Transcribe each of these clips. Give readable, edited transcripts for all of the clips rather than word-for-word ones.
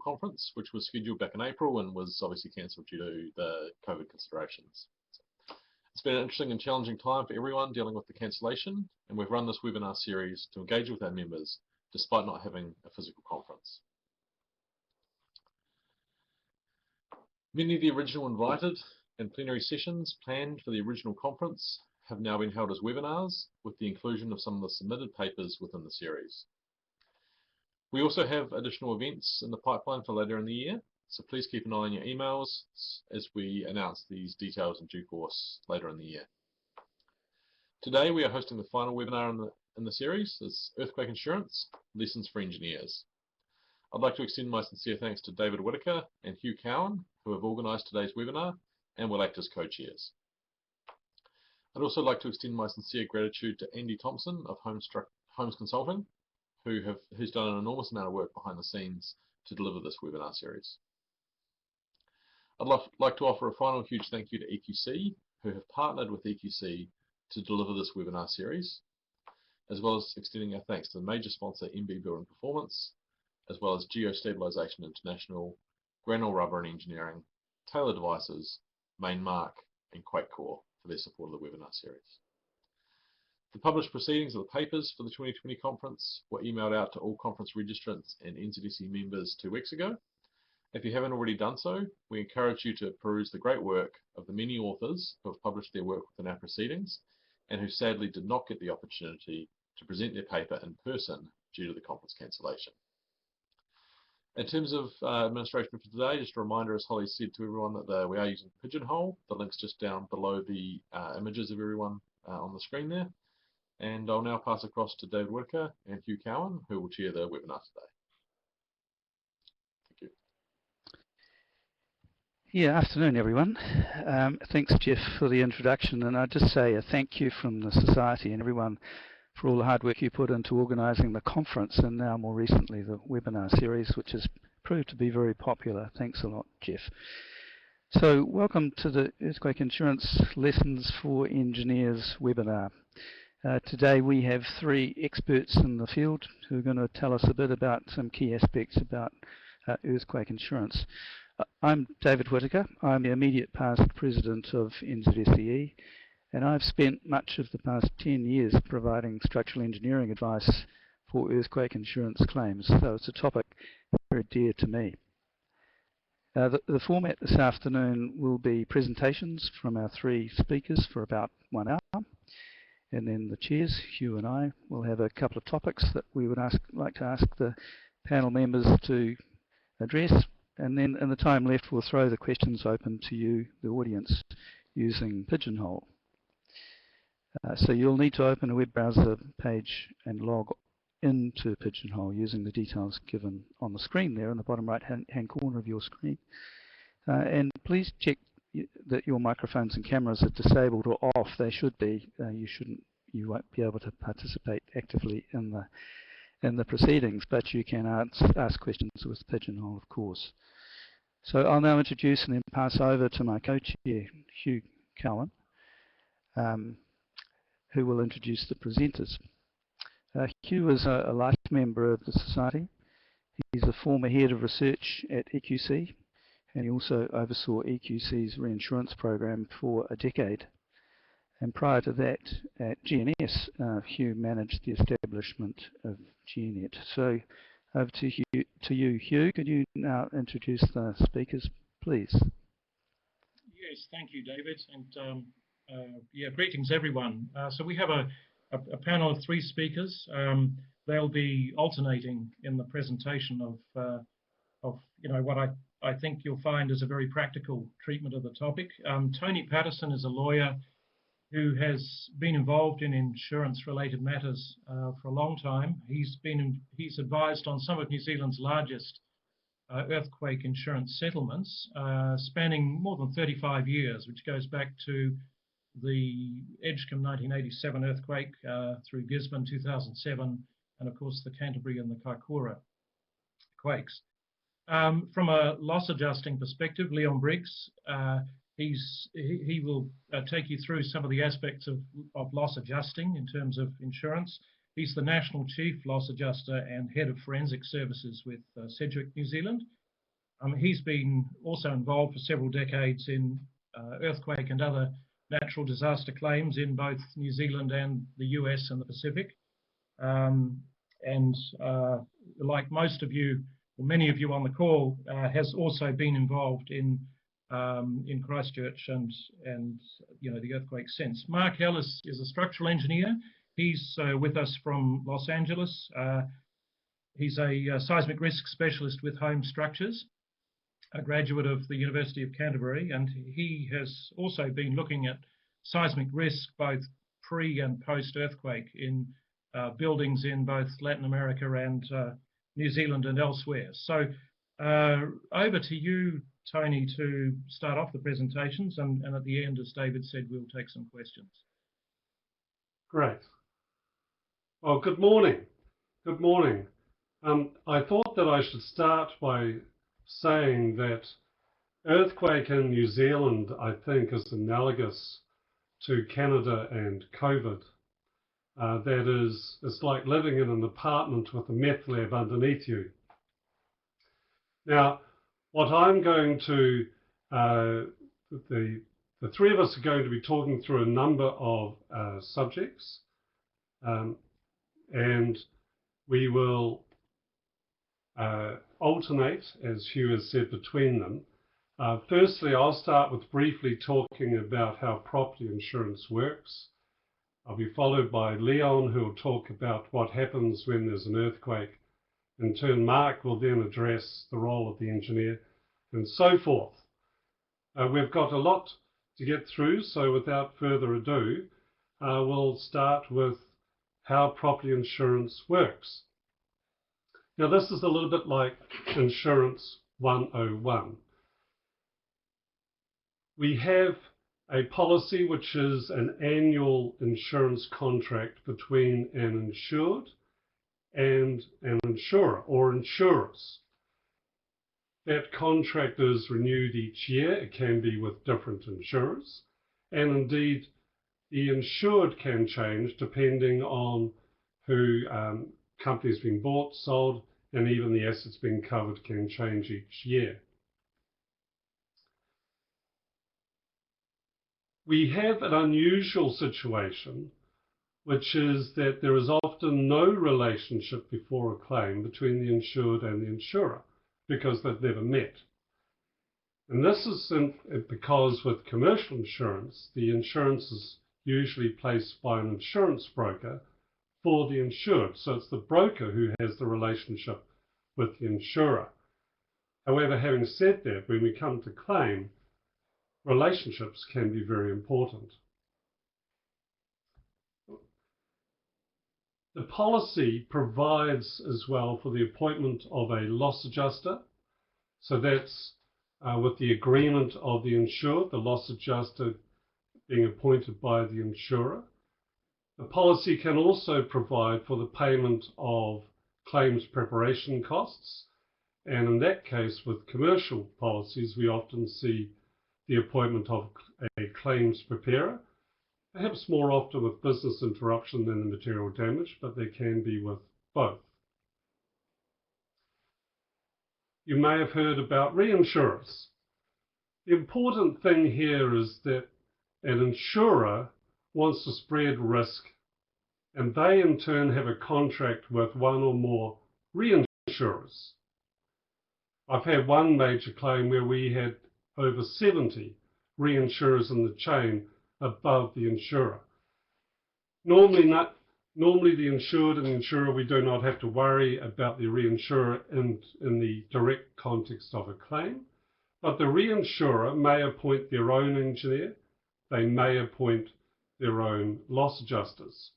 conference, which was scheduled back in April and was obviously cancelled due to the COVID considerations. It's been an interesting and challenging time for everyone dealing with the cancellation, and we've run this webinar series to engage with our members despite not having a physical conference. Many of the original invited and plenary sessions planned for the original conference have now been held as webinars, with the inclusion of some of the submitted papers within the series. We also have additional events in the pipeline for later in the year, so please keep an eye on your emails as we announce these details in due course later in the year. Today we are hosting the final webinar in the series, is Earthquake Insurance, Lessons for Engineers. I'd like to extend my sincere thanks to David Whitaker and Hugh Cowan, who have organised today's webinar and will act as co-chairs. I'd also like to extend my sincere gratitude to Andy Thompson of Homes Consulting, who's done an enormous amount of work behind the scenes to deliver this webinar series. I'd like to offer a final huge thank you to EQC, who have partnered with EQC to deliver this webinar series, as well as extending our thanks to the major sponsor MB Building Performance, as well as Geostabilisation International, Granule Rubber and Engineering, Taylor Devices, Mainmark and QuakeCore for their support of the webinar series. The published proceedings of the papers for the 2020 conference were emailed out to all conference registrants and NZSEE members 2 weeks ago. If you haven't already done so, we encourage you to peruse the great work of the many authors who have published their work within our proceedings and who sadly did not get the opportunity to present their paper in person due to the conference cancellation. In terms of administration for today, just a reminder, as Holly said to everyone, that we are using Pigeonhole. The link's just down below the images of everyone on the screen there. And I'll now pass across to David Whitaker and Hugh Cowan, who will chair the webinar today. Thank you. Yeah, afternoon everyone. Thanks Jeff for the introduction, and I'd just say a thank you from the Society and everyone for all the hard work you put into organising the conference and now more recently the webinar series, which has proved to be very popular. Thanks a lot, Jeff. So welcome to the Earthquake Insurance Lessons for Engineers webinar. Today we have 3 experts in the field who are going to tell us a bit about some key aspects about earthquake insurance. I'm David Whitaker. I'm the immediate past president of NZSEE, and I've spent much of the past 10 years providing structural engineering advice for earthquake insurance claims, so it's a topic very dear to me. The format this afternoon will be presentations from our 3 speakers for about 1 hour, and then the chairs, Hugh and I, will have a couple of topics that we would like to ask the panel members to address, and then in the time left we'll throw the questions open to you, the audience, using Pigeonhole. So you'll need to open a web browser page and log into Pigeonhole using the details given on the screen there in the bottom right hand corner of your screen. And please check that your microphones and cameras are disabled or off. They should be. You won't be able to participate actively in the proceedings, but you can ask questions with Pigeonhole, of course. So I'll now introduce and then pass over to my co-chair, Hugh Cowan, who will introduce the presenters. Hugh is a life member of the Society. He's a former head of research at EQC, and he also oversaw EQC's reinsurance program for a decade. And prior to that, at GNS, Hugh managed the establishment of GNet. So over to you, Hugh. Could you now introduce the speakers, please? Yes, thank you, David. And yeah, greetings, everyone. So we have a panel of 3 speakers. They'll be alternating in the presentation of what I think you'll find is a very practical treatment of the topic. Tony Patterson is a lawyer who has been involved in insurance-related matters for a long time. He's advised on some of New Zealand's largest earthquake insurance settlements, spanning more than 35 years, which goes back to the Edgecombe 1987 earthquake through Gisborne 2007, and of course the Canterbury and the Kaikoura quakes. From a loss adjusting perspective, Leon Briggs, he will take you through some of the aspects of loss adjusting in terms of insurance. He's the National Chief Loss Adjuster and Head of Forensic Services with Sedgwick, New Zealand, He's been also involved for several decades in earthquake and other natural disaster claims in both New Zealand and the US and the Pacific. Like most of you, or many of you on the call, has also been involved in Christchurch and the earthquake since. Mark Ellis is a structural engineer. He's with us from Los Angeles. He's a seismic risk specialist with Home Structures, a graduate of the University of Canterbury, and he has also been looking at seismic risk both pre and post earthquake in buildings in both Latin America and New Zealand and elsewhere. So over to you, Tony, to start off the presentations, and at the end, as David said, we'll take some questions. Great. Well, good morning. Good morning. I thought that I should start by saying that earthquake in New Zealand, I think, is analogous to Canada and COVID. That is, it's like living in an apartment with a meth lab underneath you. Now, what I'm going to, the three of us are going to be talking through a number of subjects, and we will alternate, as Hugh has said, between them. Firstly, I'll start with briefly talking about how property insurance works. I'll be followed by Leon, who will talk about what happens when there's an earthquake. In turn, Mark will then address the role of the engineer, and so forth. We've got a lot to get through, so without further ado, we'll start with how property insurance works. Now, this is a little bit like Insurance 101. We have a policy which is an annual insurance contract between an insured and an insurer or insurers. That contract is renewed each year. It can be with different insurers, and indeed the insured can change depending on who companies being bought, sold, and even the assets being covered can change each year. We have an unusual situation, which is that there is often no relationship before a claim between the insured and the insurer because they've never met. And this is because with commercial insurance, the insurance is usually placed by an insurance broker for the insured. So it's the broker who has the relationship with the insurer. However, having said that, when we come to claim, relationships can be very important. The policy provides as well for the appointment of a loss adjuster. So that's with the agreement of the insured, the loss adjuster being appointed by the insurer. The policy can also provide for the payment of claims preparation costs. And in that case, with commercial policies, we often see the appointment of a claims preparer, perhaps more often with business interruption than the material damage, but there can be with both. You may have heard about reinsurers. The important thing here is that an insurer wants to spread risk, and they in turn have a contract with one or more reinsurers. I've had one major claim where we had over 70 reinsurers in the chain above the insurer. Normally the insured and the insurer, we do not have to worry about the reinsurer in the direct context of a claim, but the reinsurer may appoint their own engineer, they may appoint their own loss adjusters.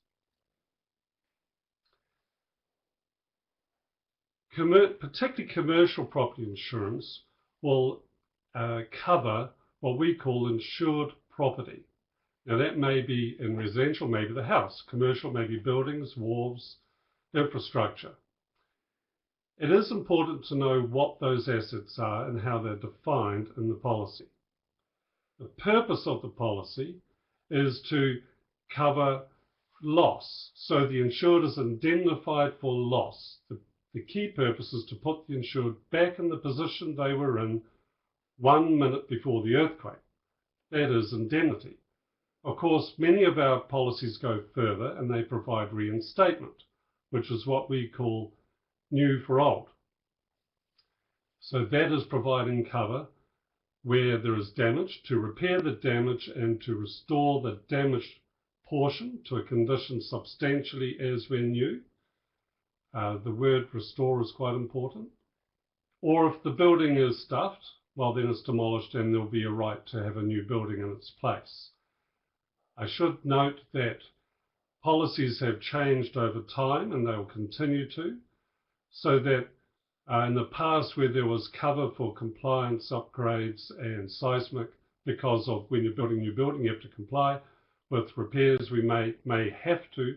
Particularly commercial property insurance will cover what we call insured property. Now that may be in residential, maybe the house, commercial, maybe buildings, wharves, infrastructure. It is important to know what those assets are and how they're defined in the policy. The purpose of the policy is to cover loss. So the insured is indemnified for loss. The The key purpose is to put the insured back in the position they were in 1 minute before the earthquake. That is indemnity. Of course, many of our policies go further and they provide reinstatement, which is what we call new for old. So that is providing cover where there is damage, to repair the damage and to restore the damaged portion to a condition substantially as when new. The word restore is quite important. Or if the building is stuffed, well, then it's demolished and there'll be a right to have a new building in its place. I should note that policies have changed over time and they will continue to, so that in the past where there was cover for compliance upgrades and seismic, because of when you're building a new building you have to comply with repairs, we may have to.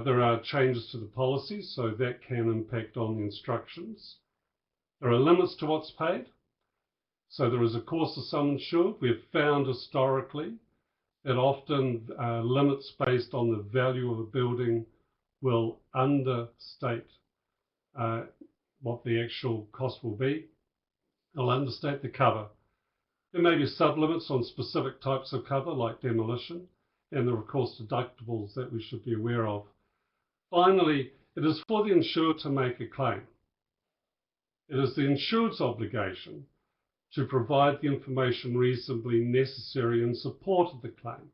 There are changes to the policy, so that can impact on the instructions. There are limits to what's paid. So there is a cost of sum insured. We've found historically that often limits based on the value of a building will understate what the actual cost will be. They'll understate the cover. There may be sub-limits on specific types of cover like demolition, and there are of course deductibles that we should be aware of. Finally, it is for the insured to make a claim. It is the insured's obligation to provide the information reasonably necessary in support of the claim.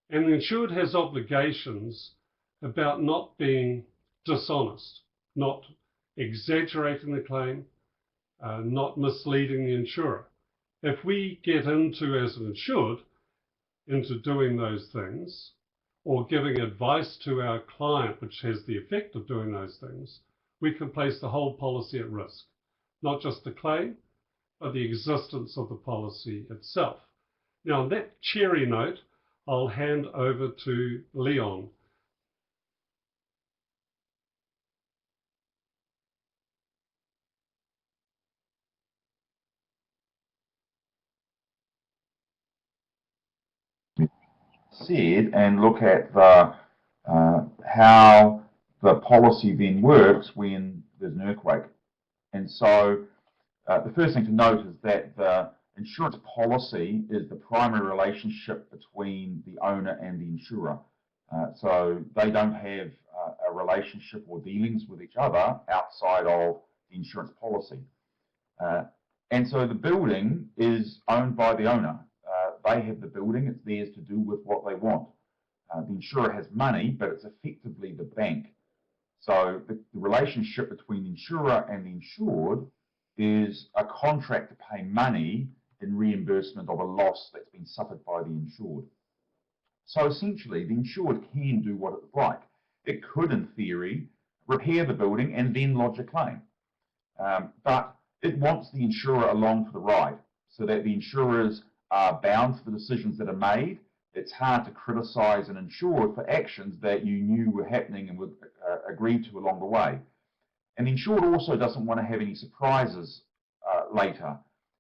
And the insured has obligations about not being dishonest, not exaggerating the claim, not misleading the insurer. If we get into, as an insured, into doing those things, or giving advice to our client which has the effect of doing those things, we can place the whole policy at risk. Not just the claim, but the existence of the policy itself. Now, on that cheery note, I'll hand over to Leon. Said and look at the how the policy then works when there's an earthquake. And so the first thing to note is that the insurance policy is the primary relationship between the owner and the insurer. So they don't have a relationship or dealings with each other outside of the insurance policy. And so the building is owned by the owner. They have the building, it's theirs to do with what they want. The insurer has money, but it's effectively the bank. So the relationship between the insurer and the insured is a contract to pay money in reimbursement of a loss that's been suffered by the insured. So essentially, the insured can do what it's like. It could, in theory, repair the building and then lodge a claim. But it wants the insurer along for the ride, so that the insurers are bound to the decisions that are made. It's hard to criticise an insured for actions that you knew were happening and would agree to along the way. And the insured also doesn't want to have any surprises later.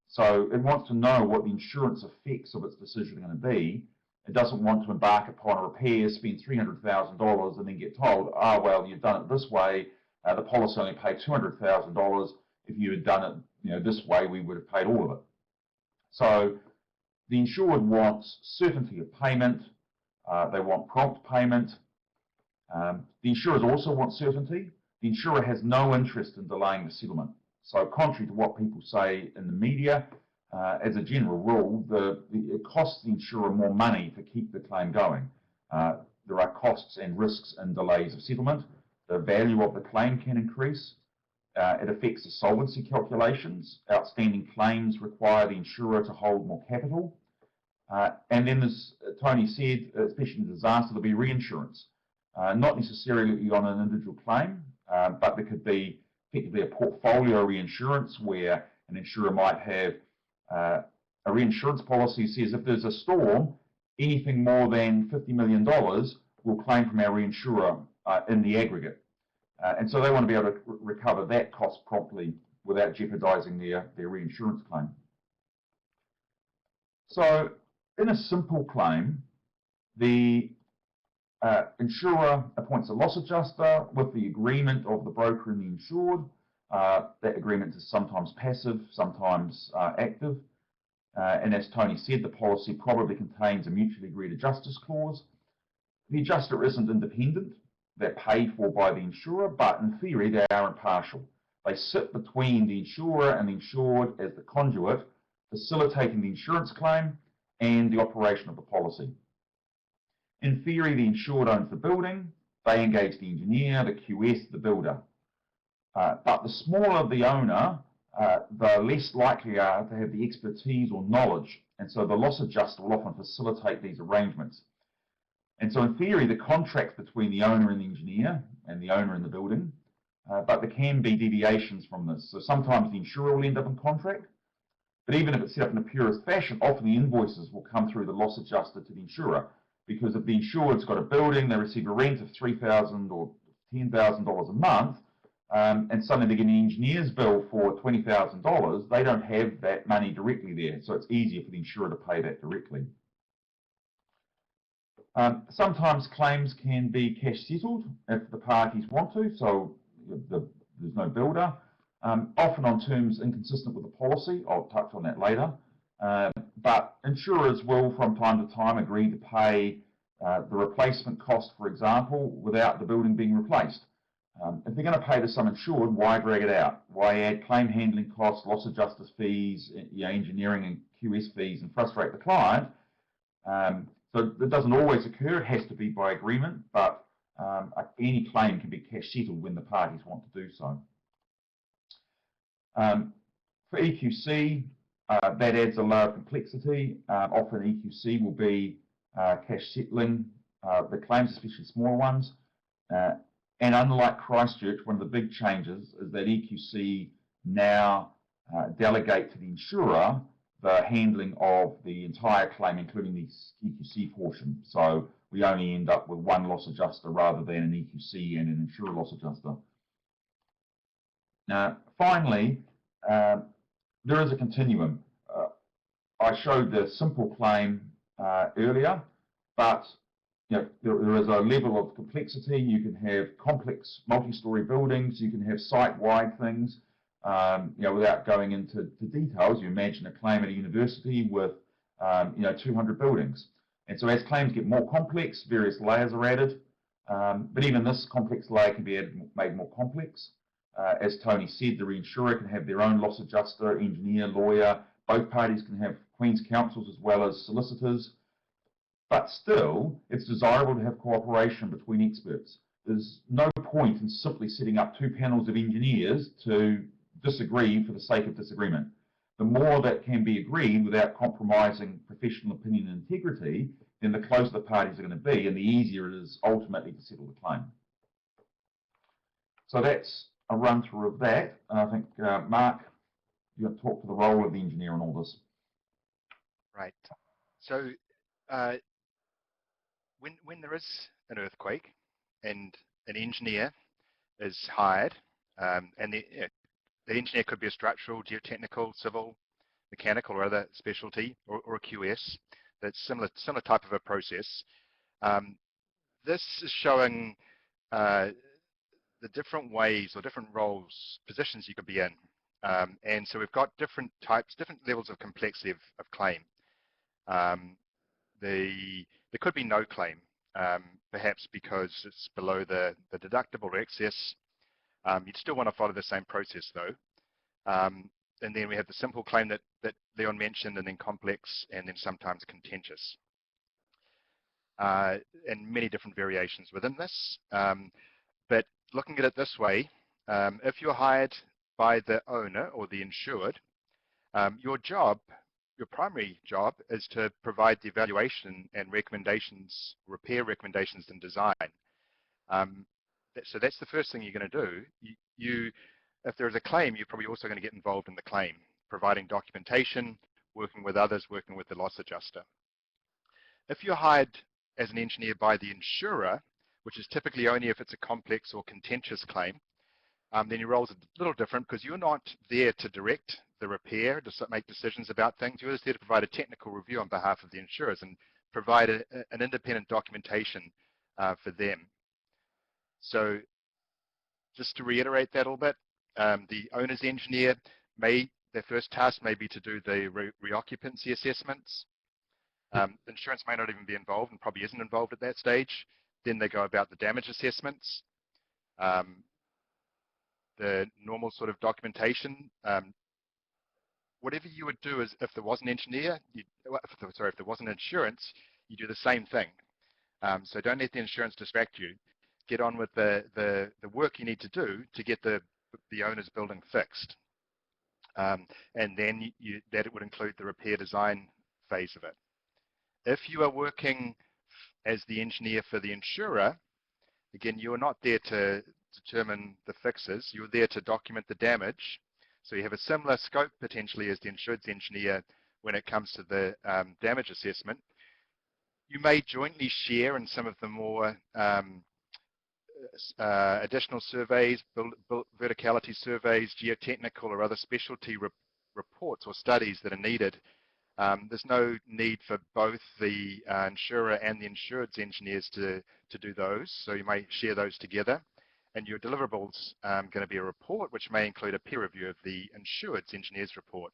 So it wants to know what the insurance effects of its decision are going to be. It doesn't want to embark upon a repair, spend $300,000 and then get told, oh, well, you've done it this way. The policy only paid $200,000. If you had done it this way, we would have paid all of it. So the insured wants certainty of payment. They want prompt payment. The insurers also want certainty. The insurer has no interest in delaying the settlement. So contrary to what people say in the media, as a general rule, it costs the insurer more money to keep the claim going. There are costs and risks in delays of settlement. The value of the claim can increase. It affects the solvency calculations. Outstanding claims require the insurer to hold more capital. And then, as Tony said, especially in disaster, there'll be reinsurance. Not necessarily on an individual claim, but there could be effectively a portfolio reinsurance where an insurer might have a reinsurance policy says if there's a storm, anything more than $50 million will claim from our reinsurer in the aggregate. And so they want to be able to recover that cost promptly without jeopardising their reinsurance claim. So in a simple claim, the Insurer appoints a loss adjuster with the agreement of the broker and the insured. That agreement is sometimes passive, sometimes active. And as Tony said, the policy probably contains a mutually agreed adjusters clause. The adjuster isn't independent. They're paid for by the insurer, but in theory, they are impartial. They sit between the insurer and the insured as the conduit, facilitating the insurance claim and the operation of the policy. In theory, the insured owns the building. They engage the engineer, the QS, the builder. But the smaller the owner, the less likely are to have the expertise or knowledge. And so the loss adjuster will often facilitate these arrangements. And so in theory, the contract's between the owner and the engineer and the owner and the building. But there can be deviations from this. So sometimes the insurer will end up in contract. But even if it's set up in a purist fashion, often the invoices will come through the loss adjuster to the insurer. Because if the insured's got a building, they receive a rent of $3,000 or $10,000 a month, and suddenly they get an engineer's bill for $20,000, they don't have that money directly there. So it's easier for the insurer to pay that directly. Sometimes claims can be cash settled if the parties want to, so there's no builder. Often on terms inconsistent with the policy. I'll touch on that later. But insurers will, from time to time, agree to pay the replacement cost, for example, without the building being replaced. If they're going to pay to some insured, why drag it out? Why add claim handling costs, loss adjusters fees, engineering and QS fees, and frustrate the client? So that doesn't always occur. It has to be by agreement, but any claim can be cash settled when the parties want to do so. For EQC, that adds a layer of complexity. Often EQC will be cash settling the claims, especially smaller ones. And unlike Christchurch, one of the big changes is that EQC now delegate to the insurer the handling of the entire claim, including the EQC portion. So we only end up with one loss adjuster rather than an EQC and an insurer loss adjuster. Now, finally, there is a continuum. I showed the simple claim earlier, but there is a level of complexity. You can have complex multi-story buildings. You can have site-wide things. Without going into details, you imagine a claim at a university with 200 buildings. And so as claims get more complex, various layers are added. But even this complex layer can be made more complex. As Tony said, the reinsurer can have their own loss adjuster, engineer, lawyer. Both parties can have Queen's counsels as well as solicitors. But still, it's desirable to have cooperation between experts. There's no point in simply setting up two panels of engineers to disagree for the sake of disagreement. The more that can be agreed without compromising professional opinion and integrity, then the closer the parties are going to be, and the easier it is ultimately to settle the claim. So that's a run through of that. And I think, Mark, you're going to talk to the role of the engineer in all this. Right. So when there is an earthquake and an engineer is hired, and the engineer could be a structural, geotechnical, civil, mechanical, or other specialty, or a QS, that's similar type of a process. This is showing the different ways or different roles, positions you could be in. And so we've got different types, different levels of complexity of claim. There could be no claim, perhaps because it's below the deductible or excess. You'd still want to follow the same process though. And then we have the simple claim that Leon mentioned, and then complex, and then sometimes contentious. And many different variations within this. But looking at it this way, if you're hired by the owner or the insured, your primary job is to provide the evaluation and recommendations, repair recommendations and design. So that's the first thing you're going to do. If there is a claim, you're probably also going to get involved in the claim, providing documentation, working with others, working with the loss adjuster. If you're hired as an engineer by the insurer, which is typically only if it's a complex or contentious claim, then your role's a little different because you're not there to direct the repair, to make decisions about things. You're just there to provide a technical review on behalf of the insurers and provide an independent documentation for them. So just to reiterate that a little bit, the owner's engineer their first task may be to do the reoccupancy assessments. Insurance may not even be involved and probably isn't involved at that stage. Then they go about the damage assessments, the normal sort of documentation. Whatever you would do is if there was an engineer, if there wasn't insurance, you do the same thing. So don't let the insurance distract you. Get on with the work you need to do to get the owner's building fixed. And then that it would include the repair design phase of it. If you are working as the engineer for the insurer, again, you are not there to determine the fixes. You're there to document the damage. So you have a similar scope potentially as the insured's engineer when it comes to the damage assessment. You may jointly share in some of the more additional surveys, verticality surveys, geotechnical or other specialty reports or studies that are needed. There's no need for both the insurer and the insured's engineers to do those, so you may share those together. And your deliverables going to be a report which may include a peer review of the insured's engineer's report.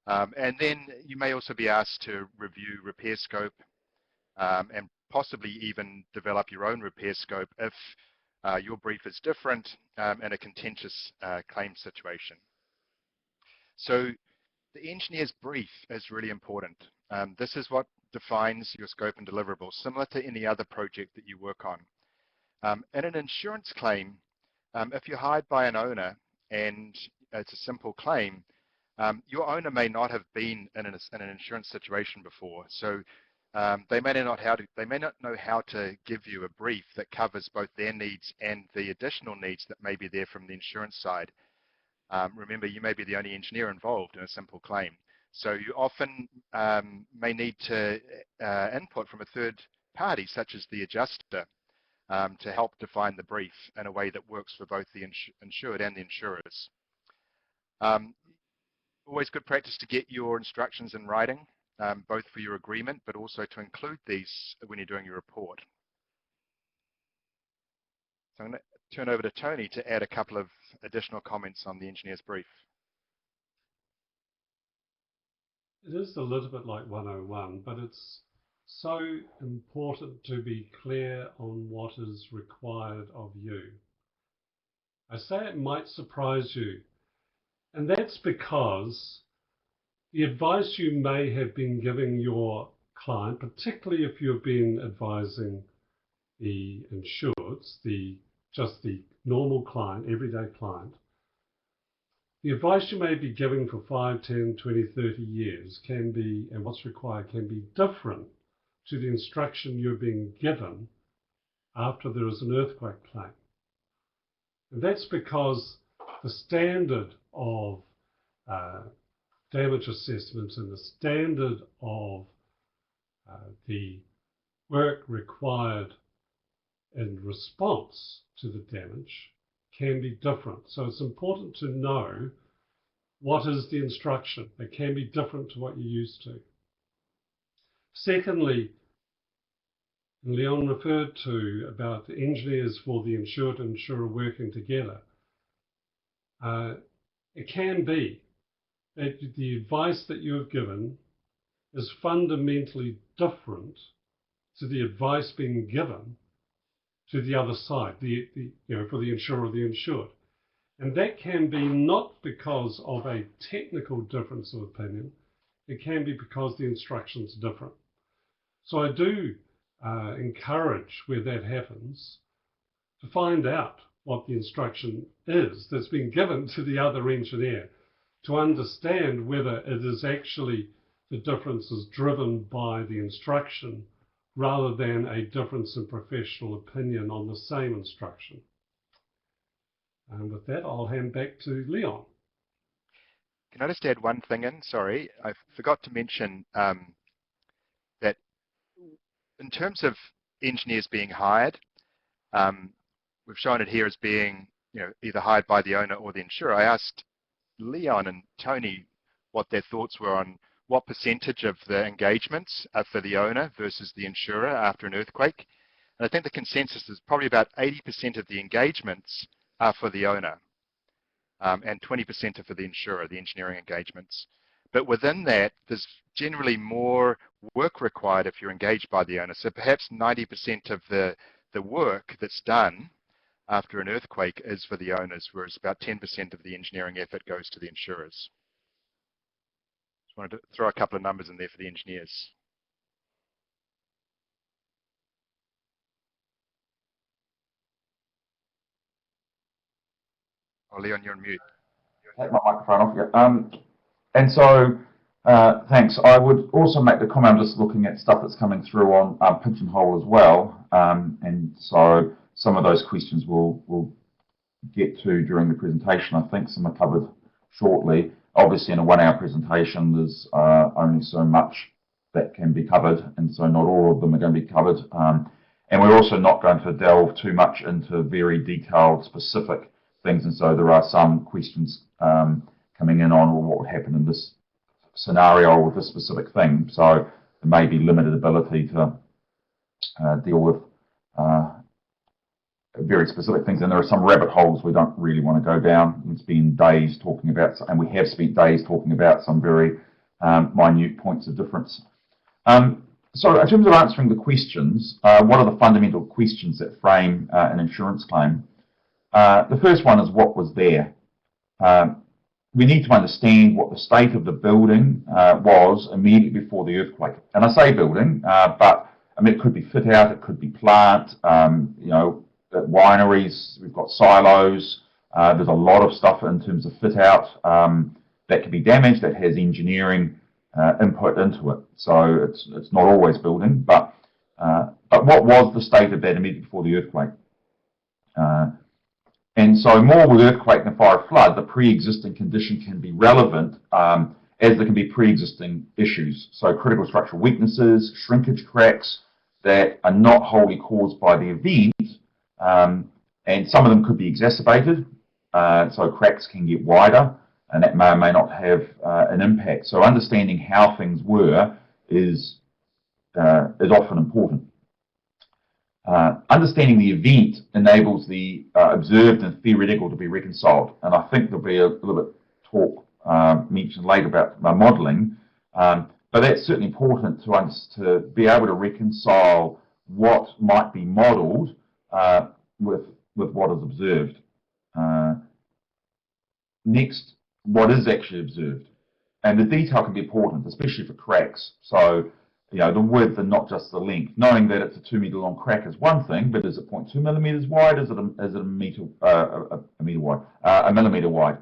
And then you may also be asked to review repair scope and possibly even develop your own repair scope if your brief is different in a contentious claim situation. So the engineer's brief is really important. This is what defines your scope and deliverables, similar to any other project that you work on. In an insurance claim, if you're hired by an owner and it's a simple claim, your owner may not have been in an insurance situation before, so they may not know how to give you a brief that covers both their needs and the additional needs that may be there from the insurance side. Remember, you may be the only engineer involved in a simple claim, so you often may need to input from a third party, such as the adjuster, to help define the brief in a way that works for both the insured and the insurers. Always good practice to get your instructions in writing, both for your agreement, but also to include these when you're doing your report. So I'm going to turn over to Tony to add a couple of additional comments on the engineer's brief. It is a little bit like 101, but it's so important to be clear on what is required of you. I say it might surprise you, and that's because the advice you may have been giving your client, particularly if you've been advising the insureds, just the normal client, everyday client, the advice you may be giving for 5, 10, 20, 30 years can be, and what's required can be different to the instruction you're being given after there is an earthquake claim. And that's because the standard of damage assessments and the standard of the work required in response to the damage can be different. So it's important to know what is the instruction. It can be different to what you're used to. Secondly, Leon referred to about the engineers for the insured and insurer working together. It can be that the advice that you have given is fundamentally different to the advice being given to the other side, for the insurer or the insured. And that can be not because of a technical difference of opinion, it can be because the instruction's different. So I do encourage where that happens to find out what the instruction is that's been given to the other engineer, to understand whether it is actually the difference is driven by the instruction rather than a difference in professional opinion on the same instruction. And with that, I'll hand back to Leon. Can I just add one thing in? Sorry, I forgot to mention that in terms of engineers being hired, we've shown it here as being either hired by the owner or the insurer. I asked Leon and Tony what their thoughts were on what percentage of the engagements are for the owner versus the insurer after an earthquake. And I think the consensus is probably about 80% of the engagements are for the owner, and 20% are for the insurer, the engineering engagements. But within that, there's generally more work required if you're engaged by the owner. So perhaps 90% of the work that's done after an earthquake is for the owners, whereas about 10% of the engineering effort goes to the insurers. Just wanted to throw a couple of numbers in there for the engineers. Oh, Leon, you're on mute. Take my microphone off. Yeah. And so, thanks. I would also make the comment, I'm just looking at stuff that's coming through on Pigeonhole as well. And so some of those questions we'll get to during the presentation. I think some are covered shortly. Obviously, in a 1-hour presentation, there's only so much that can be covered, and so not all of them are going to be covered. And we're also not going to delve too much into very detailed, specific things, and so there are some questions coming in on what would happen in this scenario with this specific thing. So there may be limited ability to deal with very specific things, and there are some rabbit holes we don't really want to go down and spend days talking about, and we have spent days talking about some very minute points of difference. So in terms of answering the questions, what are the fundamental questions that frame an insurance claim? The first one is what was there. We need to understand what the state of the building was immediately before the earthquake. And I say building, but I mean, it could be fit out, it could be plant, you know, at wineries, we've got silos. There's a lot of stuff in terms of fit out that can be damaged, that has engineering input into it. So it's not always building, but what was the state of that immediately before the earthquake? And so more with earthquake than fire flood, the pre-existing condition can be relevant as there can be pre-existing issues. So critical structural weaknesses, shrinkage cracks that are not wholly caused by the event, and some of them could be exacerbated. So cracks can get wider, and that may or may not have an impact. So understanding how things were is often important. Understanding the event enables the observed and theoretical to be reconciled, and I think there'll be a little bit talk mentioned later about modelling, but that's certainly important to be able to reconcile what might be modelled with what is observed. Next, what is actually observed, and the detail can be important, especially for cracks. So, you know, the width and not just the length. Knowing that it's a 2 metre long crack is one thing, but is it 0.2 millimetres wide? Is it a metre wide? A millimetre wide.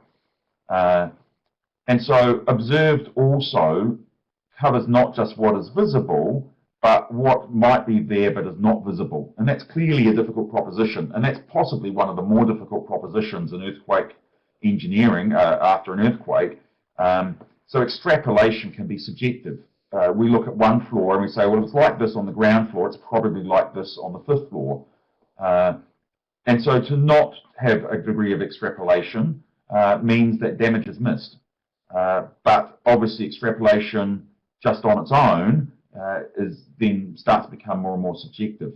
And so observed also covers not just what is visible, but what might be there but is not visible. And that's clearly a difficult proposition, and that's possibly one of the more difficult propositions in earthquake engineering after an earthquake. So extrapolation can be subjective. We look at one floor and we say, well, if it's like this on the ground floor, it's probably like this on the 5th floor. And so to not have a degree of extrapolation means that damage is missed. But obviously extrapolation just on its own then starts to become more and more subjective.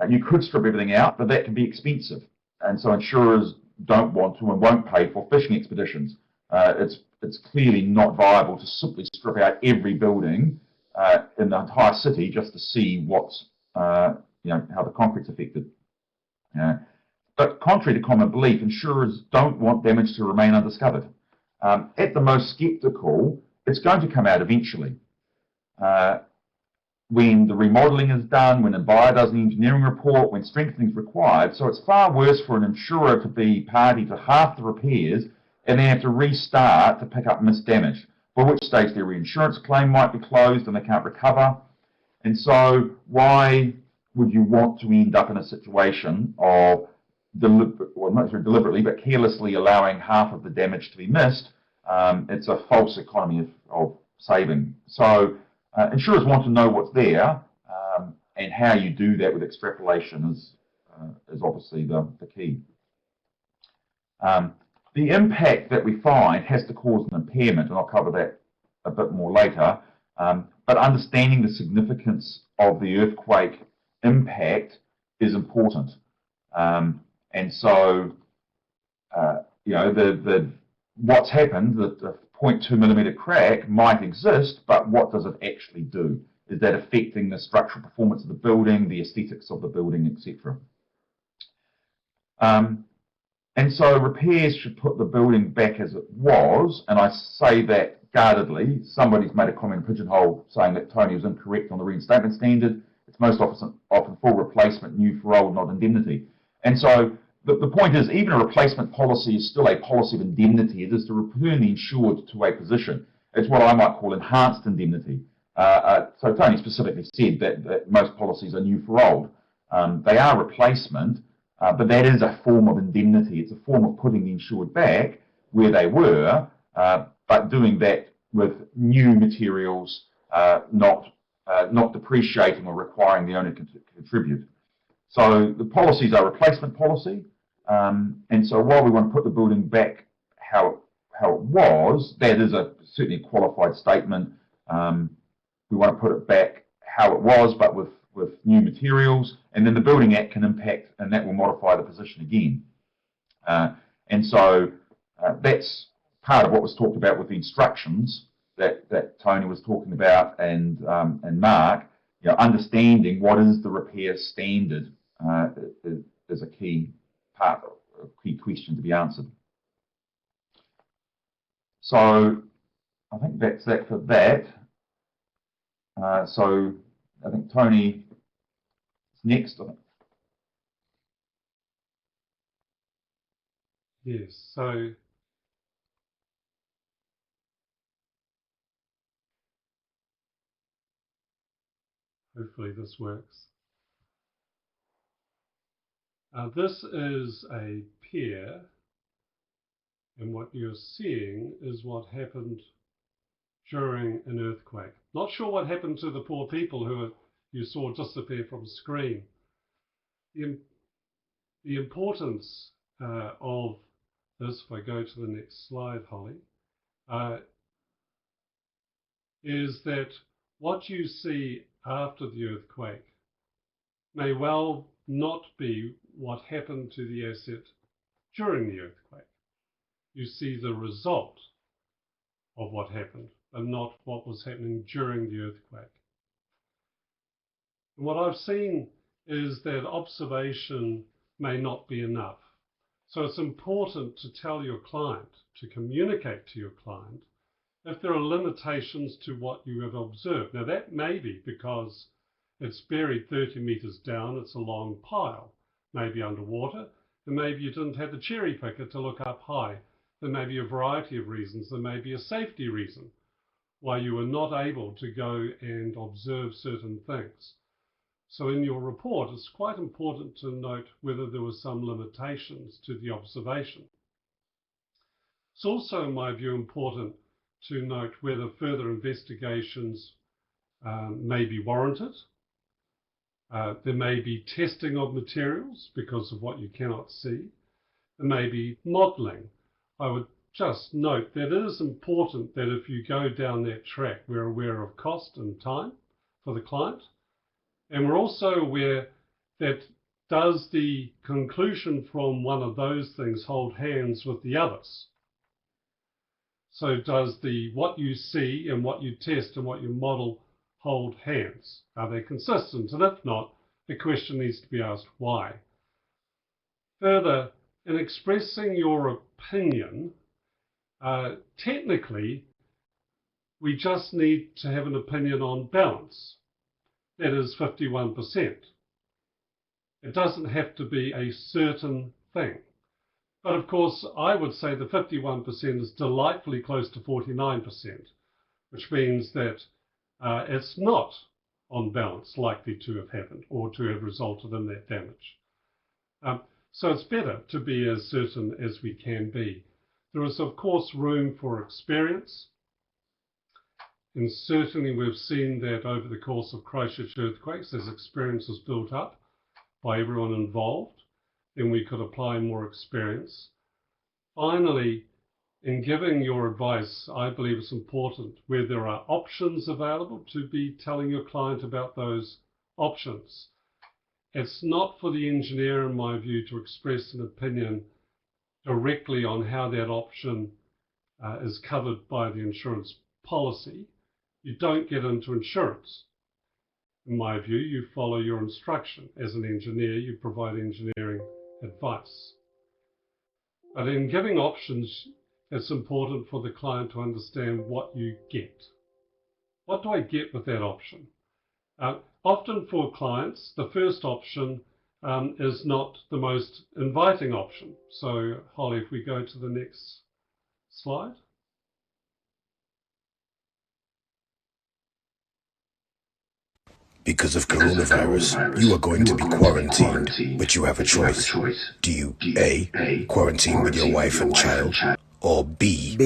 You could strip everything out, but that can be expensive. And so insurers don't want to and won't pay for fishing expeditions. It's clearly not viable to simply strip out every building in the entire city just to see what's, you know, how the concrete's affected. But contrary to common belief, insurers don't want damage to remain undiscovered. At the most sceptical, it's going to come out eventually. When the remodelling is done, when a buyer does an engineering report, when strengthening is required. So it's far worse for an insurer to be party to half the repairs and then have to restart to pick up missed damage, by which stage their reinsurance claim might be closed and they can't recover. And so why would you want to end up in a situation of, well, not necessarily deliberately, but carelessly allowing half of the damage to be missed? It's a false economy of saving. So insurers want to know what's there, and how you do that with extrapolation is obviously the key. The impact that we find has to cause an impairment, and I'll cover that a bit more later, but understanding the significance of the earthquake impact is important. And so, you know, what's happened, the 0.2 millimeter crack might exist, but what does it actually do? Is that affecting the structural performance of the building, the aesthetics of the building, etc.? And so repairs should put the building back as it was, and I say that guardedly. Somebody's made a comment in Pigeonhole saying that Tony was incorrect on the reinstatement standard. It's most often full replacement, new for old, not indemnity. And so the point is, even a replacement policy is still a policy of indemnity. It is to return the insured to a position. It's what I might call enhanced indemnity. So Tony specifically said that most policies are new for old. They are replacement, but that is a form of indemnity. It's a form of putting the insured back where they were, but doing that with new materials, not depreciating or requiring the owner to contribute. So the policies are replacement policy, and so while we want to put the building back how it was, that is certainly a qualified statement. We want to put it back how it was, but with new materials, and then the Building Act can impact, and that will modify the position again. And so that's part of what was talked about with the instructions that Tony was talking about, and Mark. You know, understanding what is the repair standard is a key part, a key question to be answered. So I think that's that for that. So I think Tony is next. Yes, so hopefully this works. This is a pier, and what you're seeing is what happened during an earthquake. Not sure what happened to the poor people who you saw disappear from screen. The importance of this, if I go to the next slide, Holly, is that what you see after the earthquake may well not be what happened to the asset during the earthquake. You see the result of what happened, and not what was happening during the earthquake. And what I've seen is that observation may not be enough. So it's important to tell your client, to communicate to your client, if there are limitations to what you have observed. Now that may be because it's buried 30 meters down, it's a long pile, maybe underwater, and maybe you didn't have the cherry picker to look up high. There may be a variety of reasons. There may be a safety reason why you were not able to go and observe certain things. So in your report, it's quite important to note whether there were some limitations to the observation. It's also, in my view, important to note whether further investigations may be warranted. There may be testing of materials because of what you cannot see. There may be modelling. I would just note that it is important that if you go down that track, we're aware of cost and time for the client. And we're also aware that does the conclusion from one of those things hold hands with the others? So does what you see and what you test and what you model hold hands? Are they consistent? And if not, the question needs to be asked, why? Further, in expressing your opinion, technically, we just need to have an opinion on balance. That is 51%. It doesn't have to be a certain thing. But of course, I would say the 51% is delightfully close to 49%, which means that it's not on balance likely to have happened or to have resulted in that damage. So it's better to be as certain as we can be. There is, of course, room for experience. And certainly we've seen that over the course of Christchurch earthquakes, as experience is built up by everyone involved, then we could apply more experience. Finally, in giving your advice, I believe it's important where there are options available to be telling your client about those options. It's not for the engineer, in my view, to express an opinion directly on how that option is covered by the insurance policy. You don't get into insurance. In my view, you follow your instruction. As an engineer, you provide engineering advice. But in giving options, it's important for the client to understand what you get. What do I get with that option? Often for clients, the first option is not the most inviting option. So, Holly, if we go to the next slide. Because of coronavirus, you are going to be quarantined, but you have a choice. Do you A, quarantine with your wife and child, or B,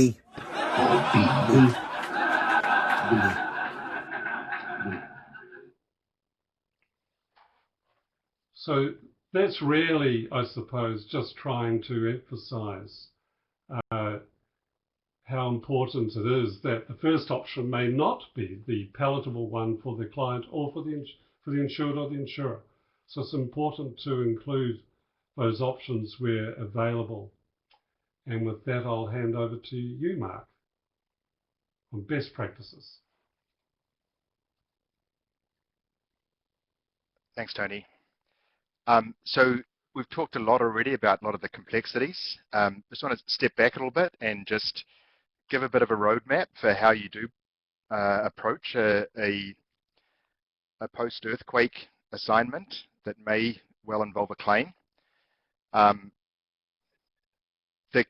So that's really, I suppose, just trying to emphasize how important it is that the first option may not be the palatable one for the client or for the insured or the insurer. So it's important to include those options where available. And with that, I'll hand over to you, Mark, on best practices. Thanks, Tony. So we've talked a lot already about a lot of the complexities. Just want to step back a little bit and just give a bit of a roadmap for how you do approach a post-earthquake assignment that may well involve a claim. The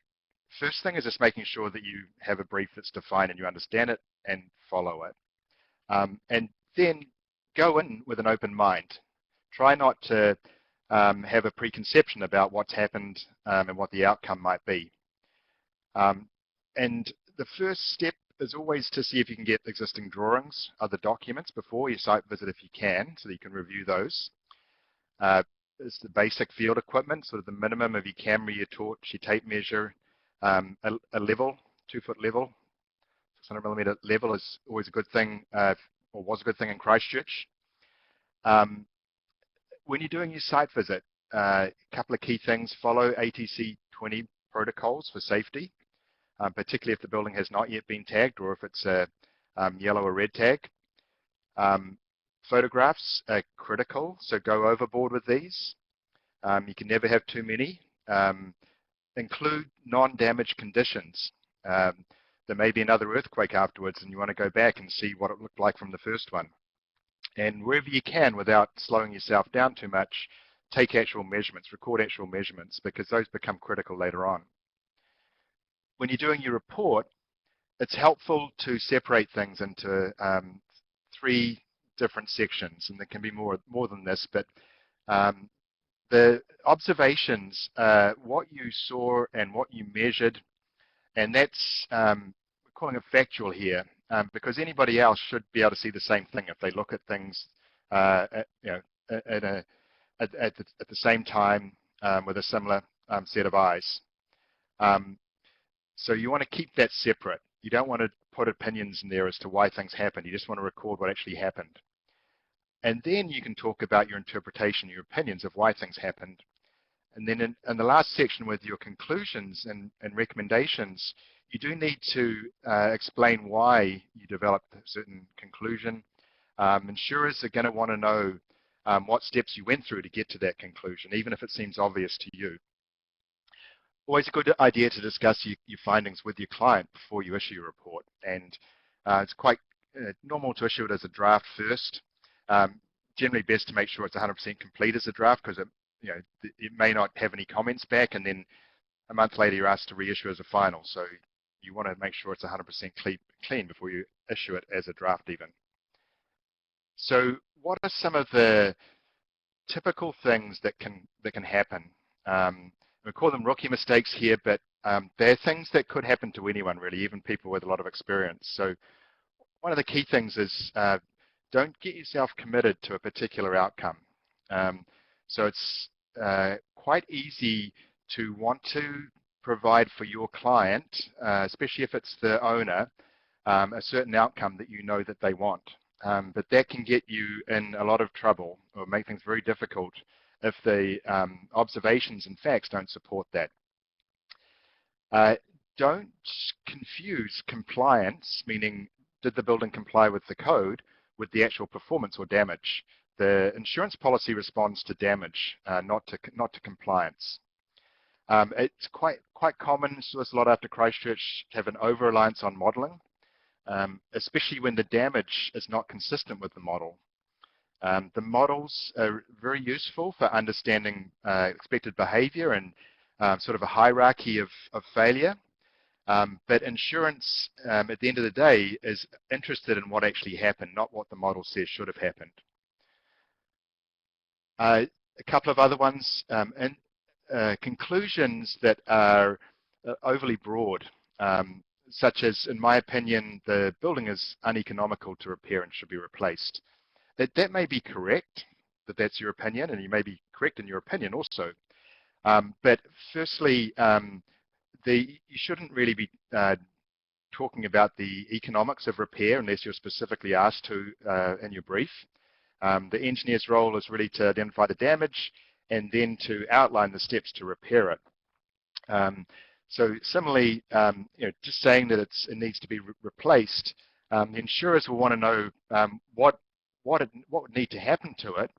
first thing is just making sure that you have a brief that's defined and you understand it and follow it. And then go in with an open mind. Try not to have a preconception about what's happened and what the outcome might be. And the first step is always to see if you can get existing drawings, other documents before your site visit if you can, so that you can review those. It's the basic field equipment, sort of the minimum of your camera, your torch, your tape measure, a level, 2-foot level, 600mm level is always a good thing, or was a good thing in Christchurch. When you're doing your site visit, a couple of key things: follow ATC 20 protocols for safety, particularly if the building has not yet been tagged or if it's a yellow or red tag. Photographs are critical, so go overboard with these. You can never have too many. Include non-damaged conditions. There may be another earthquake afterwards and you want to go back and see what it looked like from the first one. And wherever you can, without slowing yourself down too much, take actual measurements, record actual measurements, because those become critical later on. When you're doing your report, it's helpful to separate things into 3 different sections, and there can be more than this, but the observations, what you saw and what you measured, and that's, we're calling it factual here, because anybody else should be able to see the same thing if they look at things at the same time with a similar set of eyes. So you want to keep that separate. You don't want to put opinions in there as to why things happened. You just want to record what actually happened. And then you can talk about your interpretation, your opinions of why things happened. And then in the last section with your conclusions and recommendations, you do need to explain why you developed a certain conclusion. Insurers are going to want to know what steps you went through to get to that conclusion, even if it seems obvious to you. Always a good idea to discuss your findings with your client before you issue your report. And it's quite normal to issue it as a draft first. Generally best to make sure it's 100% complete as a draft, because it may not have any comments back, and then a month later you're asked to reissue as a final. So you want to make sure it's 100% clean before you issue it as a draft even. So what are some of the typical things that can happen? We call them rookie mistakes here, but they're things that could happen to anyone really, even people with a lot of experience. So one of the key things is don't get yourself committed to a particular outcome. So it's quite easy to want to provide for your client, especially if it's the owner, a certain outcome that you know that they want. but that can get you in a lot of trouble or make things very difficult if the observations and facts don't support that. Don't confuse compliance, meaning did the building comply with the code, with the actual performance or damage. The insurance policy responds to damage, not to compliance. It's quite common, so there's a lot after Christchurch, to have an over-reliance on modelling, especially when the damage is not consistent with the model. The models are very useful for understanding expected behaviour and sort of a hierarchy of failure. But insurance, at the end of the day, is interested in what actually happened, not what the model says should have happened. A couple of other ones, conclusions that are overly broad, such as, in my opinion, the building is uneconomical to repair and should be replaced. That may be correct, that that's your opinion, and you may be correct in your opinion also. But firstly, you shouldn't really be talking about the economics of repair unless you're specifically asked to in your brief. The engineer's role is really to identify the damage and then to outline the steps to repair it. So similarly, just saying that it needs to be replaced, the insurers will want to know what would need to happen to it,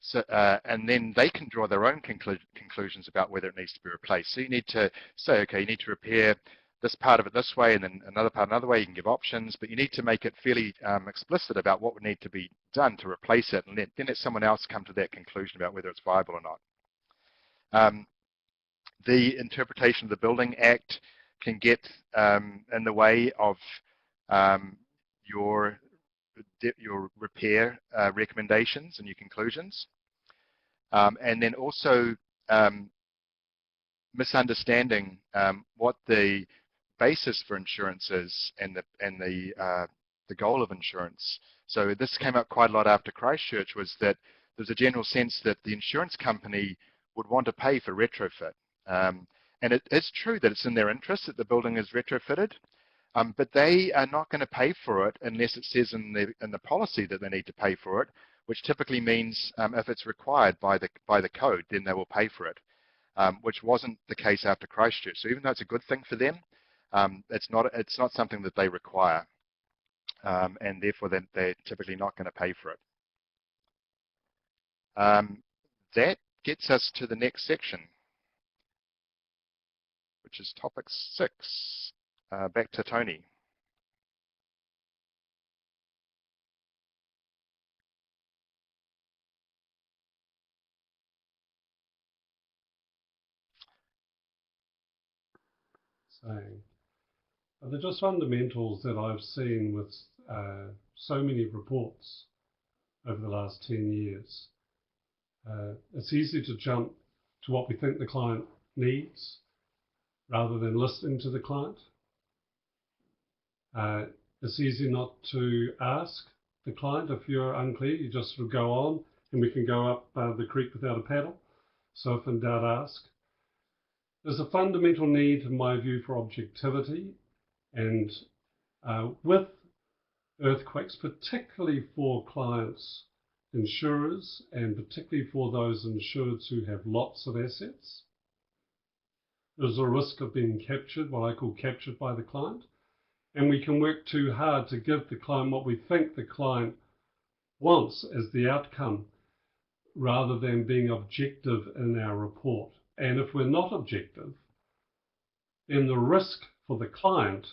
so, and then they can draw their own conclusions about whether it needs to be replaced. So you need to say, okay, you need to repair this part of it this way and then another part another way. You can give options, but you need to make it fairly explicit about what would need to be done to replace it, and then let someone else come to that conclusion about whether it's viable or not. The interpretation of the Building Act can get in the way of your repair recommendations and your conclusions, and then also misunderstanding what the basis for insurance is and the goal of insurance. So this came up quite a lot after Christchurch, was that there's a general sense that the insurance company would want to pay for retrofit, and it is true that it's in their interest that the building is retrofitted. But they are not going to pay for it unless it says in the policy that they need to pay for it, which typically means if it's required by the code, then they will pay for it, which wasn't the case after Christchurch. So even though it's a good thing for them, it's not something that they require, and therefore they're typically not going to pay for it. That gets us to the next section, which is topic 6. Back to Tony. They're just fundamentals that I've seen with so many reports over the last 10 years. It's easy to jump to what we think the client needs rather than listening to the client. It's easy not to ask the client if you're unclear. You just sort of go on, and we can go up the creek without a paddle. So if in doubt, ask. There's a fundamental need, in my view, for objectivity, and with earthquakes, particularly for clients, insurers, and particularly for those insureds who have lots of assets, there's a risk of being captured, what I call captured by the client. And we can work too hard to give the client what we think the client wants as the outcome, rather than being objective in our report. And if we're not objective, then the risk for the client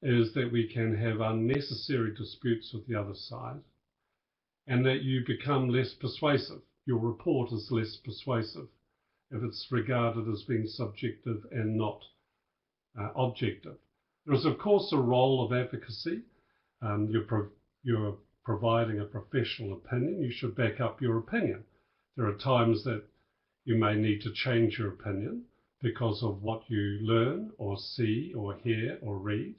is that we can have unnecessary disputes with the other side, and that you become less persuasive. Your report is less persuasive if it's regarded as being subjective and not objective. There is, of course, a role of advocacy. You're providing a professional opinion. You should back up your opinion. There are times that you may need to change your opinion because of what you learn or see or hear or read.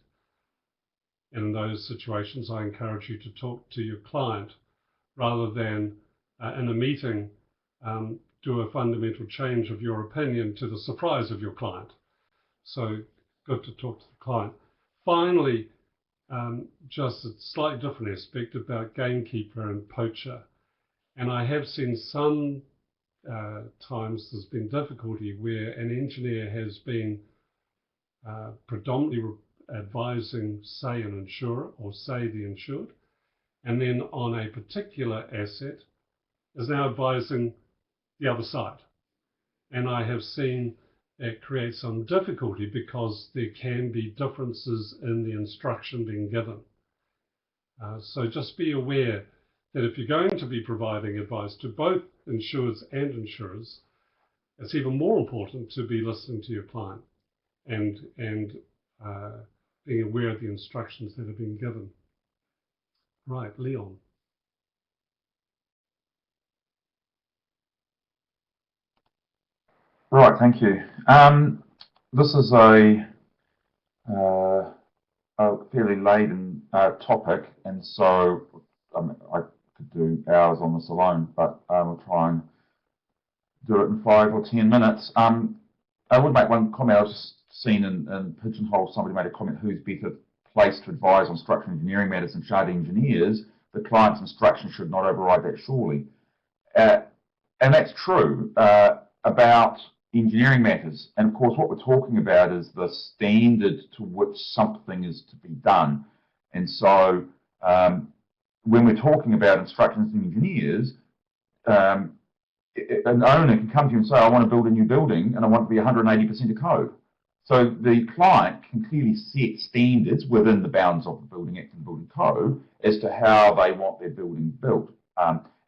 In those situations, I encourage you to talk to your client rather than in a meeting do a fundamental change of your opinion to the surprise of your client. So good to talk to the client. Finally, just a slightly different aspect about gamekeeper and poacher. And I have seen some times there's been difficulty where an engineer has been predominantly advising, say, an insurer or say the insured, and then on a particular asset is now advising the other side. And I have seen it create some difficulty because there can be differences in the instruction being given. So just be aware that if you're going to be providing advice to both insureds and insurers, it's even more important to be listening to your client and being aware of the instructions that are being given. Right, Leon. Right, thank you. This is a fairly laden topic, and so I could do hours on this alone, but we'll try and do it in 5 or 10 minutes. I would make one comment. I was just seen in Pigeonhole, somebody made a comment, who's better placed to advise on structural engineering matters than chartered engineers? The client's instruction should not override that, surely. And that's true about engineering matters. And of course, what we're talking about is the standard to which something is to be done. And so when we're talking about instructions to engineers, an owner can come to you and say, I want to build a new building and I want it to be 180% of code. So the client can clearly set standards within the bounds of the Building Act and Building Code as to how they want their building built.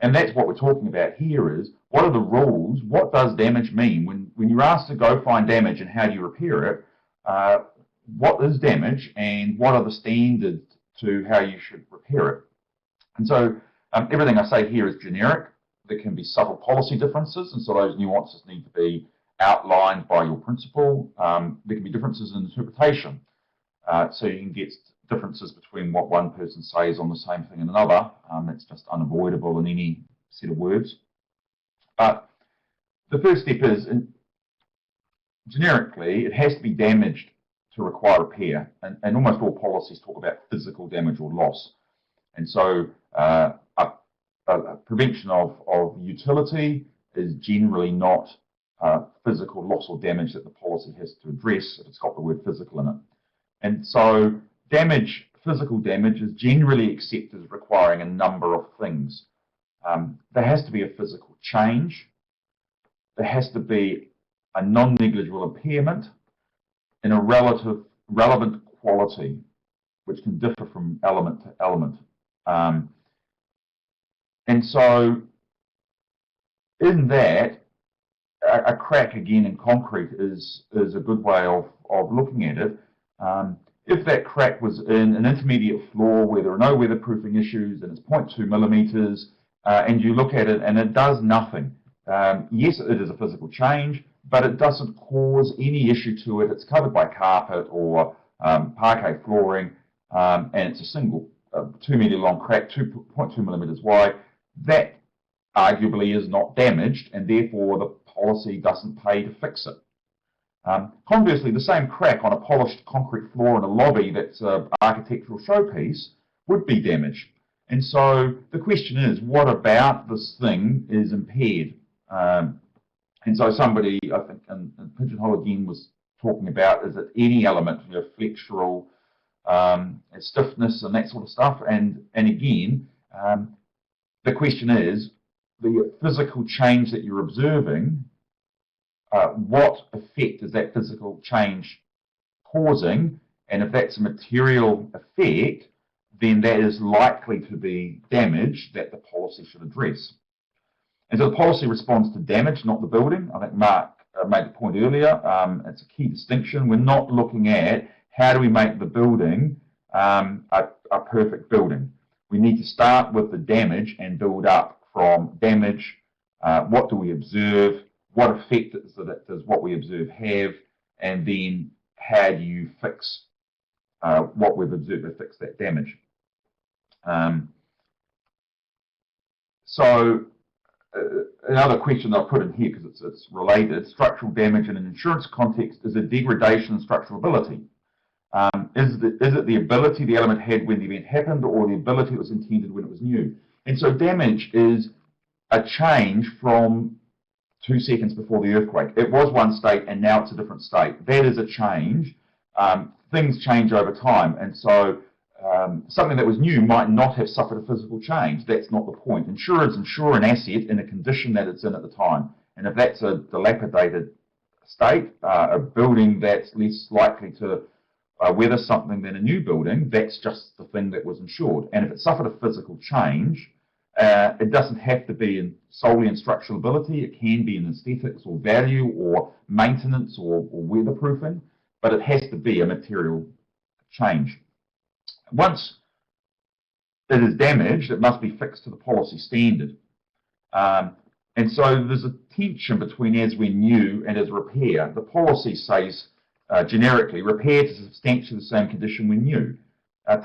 And that's what we're talking about here is, what are the rules? What does damage mean? When you're asked to go find damage and how do you repair it, what is damage and what are the standards to how you should repair it? And so everything I say here is generic. There can be subtle policy differences, and so those nuances need to be outlined by your principal. There can be differences in interpretation. So you can get differences between what one person says on the same thing and another. It's just unavoidable in any set of words. But the first step is, generically, it has to be damaged to require repair. And almost all policies talk about physical damage or loss. And so prevention of utility is generally not physical loss or damage that the policy has to address if it's got the word physical in it. And so damage, physical damage, is generally accepted as requiring a number of things. There has to be a physical change. There has to be a non-negligible impairment in a relevant quality, which can differ from element to element. And so in that, a crack, again, in concrete is a good way of looking at it. If that crack was in an intermediate floor where there are no weatherproofing issues and it's 0.2 millimeters, and you look at it and it does nothing, yes, it is a physical change, but it doesn't cause any issue to it. It's covered by carpet or parquet flooring, and it's a single 2-meter long crack, 2.2 millimeters wide. That arguably is not damaged, and therefore the policy doesn't pay to fix it. Conversely, the same crack on a polished concrete floor in a lobby that's an architectural showpiece would be damaged. And so the question is, what about this thing is impaired? And so somebody, I think, in Pigeonhole again, was talking about, is it any element, flexural, stiffness and that sort of stuff? And again, the question is, the physical change that you're observing, what effect is that physical change causing? And if that's a material effect, then that is likely to be damage that the policy should address. And so the policy responds to damage, not the building. I think Mark made the point earlier. It's a key distinction. We're not looking at how do we make the building a perfect building. We need to start with the damage and build up from damage. What do we observe? What effect does what we observe have? And then how do you fix what we've observed to fix that damage? So another question I'll put in here, because it's related: structural damage in an insurance context is a degradation in structural ability. Is it the ability the element had when the event happened, or the ability it was intended when it was new? And so damage is a change from 2 seconds before the earthquake. It was one state and now it's a different state. That is a change. Things change over time, and so something that was new might not have suffered a physical change. That's not the point. Insurers insure an asset in a condition that it's in at the time, and if that's a dilapidated state, a building that's less likely to weather something than a new building, that's just the thing that was insured. And if it suffered a physical change, it doesn't have to be solely in structural ability. It can be in aesthetics or value or maintenance or weatherproofing, but it has to be a material change. Once it is damaged, it must be fixed to the policy standard. And so there's a tension between as when new and as repair. The policy says generically, repair to substantially the same condition when new.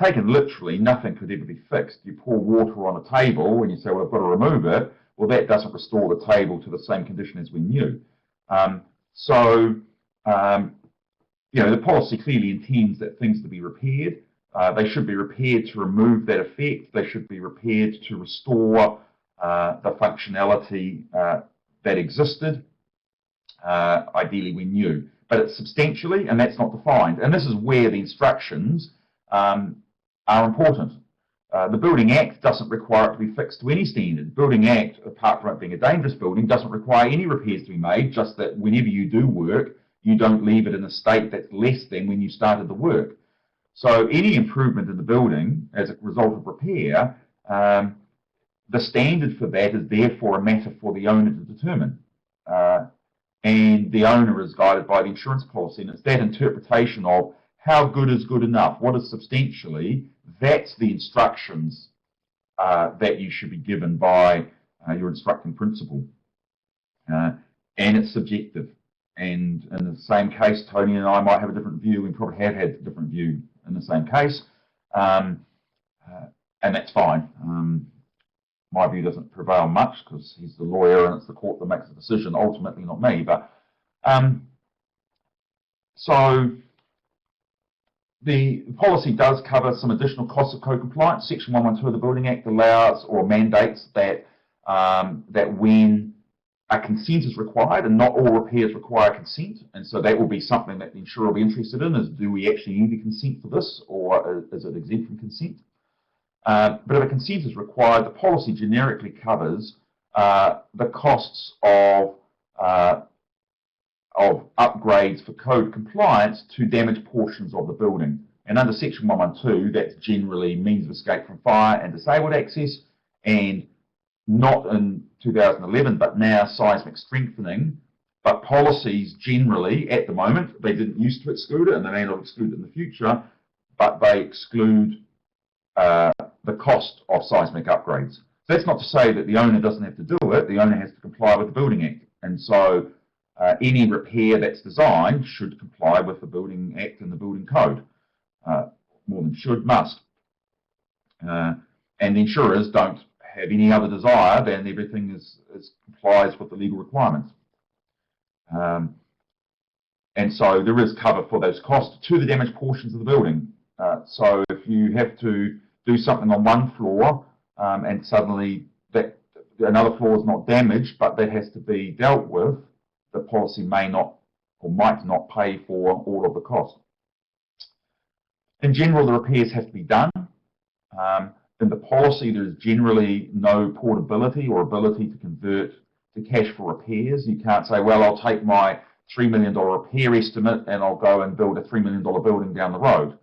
Taken literally, nothing could ever be fixed. You pour water on a table and you say, well, I've got to remove it. Well, that doesn't restore the table to the same condition as when new. The policy clearly intends that things to be repaired. They should be repaired to remove that effect. They should be repaired to restore the functionality that existed, ideally when new. But it's substantially, and that's not defined. And this is where the instructions are important. The Building Act doesn't require it to be fixed to any standard. The Building Act, apart from it being a dangerous building, doesn't require any repairs to be made, just that whenever you do work, you don't leave it in a state that's less than when you started the work. So any improvement in the building as a result of repair, the standard for that is therefore a matter for the owner to determine. And the owner is guided by the insurance policy, and it's that interpretation of how good is good enough, what is substantially, that's the instructions that you should be given by your instructing principal. And it's subjective. And in the same case, Tony and I might have a different view. We probably have had a different view in the same case. And that's fine. My view doesn't prevail much because he's the lawyer and it's the court that makes the decision, ultimately not me. But so the policy does cover some additional costs of co-compliance. Section 112 of the Building Act allows or mandates that that when a consent is required, and not all repairs require consent, and so that will be something that the insurer will be interested in, is do we actually need a consent for this, or is it exempt from consent? But if a consent is required, the policy generically covers the costs of upgrades for code compliance to damaged portions of the building. And under Section 112, that's generally means of escape from fire and disabled access, and not in 2011, but now seismic strengthening. But policies generally, at the moment, they didn't used to exclude it, and they may not exclude it in the future, but they exclude the cost of seismic upgrades. So that's not to say that the owner doesn't have to do it. The owner has to comply with the Building Act. And so any repair that's designed should comply with the Building Act and the Building Code. More than should, must. And the insurers don't have any other desire than everything complies with the legal requirements. And so there is cover for those costs to the damaged portions of the building. So if you have to do something on one floor and suddenly that another floor is not damaged, but that has to be dealt with, the policy may not or might not pay for all of the cost. In general, the repairs have to be done. In the policy, there is generally no portability or ability to convert to cash for repairs. You can't say, well, I'll take my $3 million repair estimate and I'll go and build a $3 million building down the road.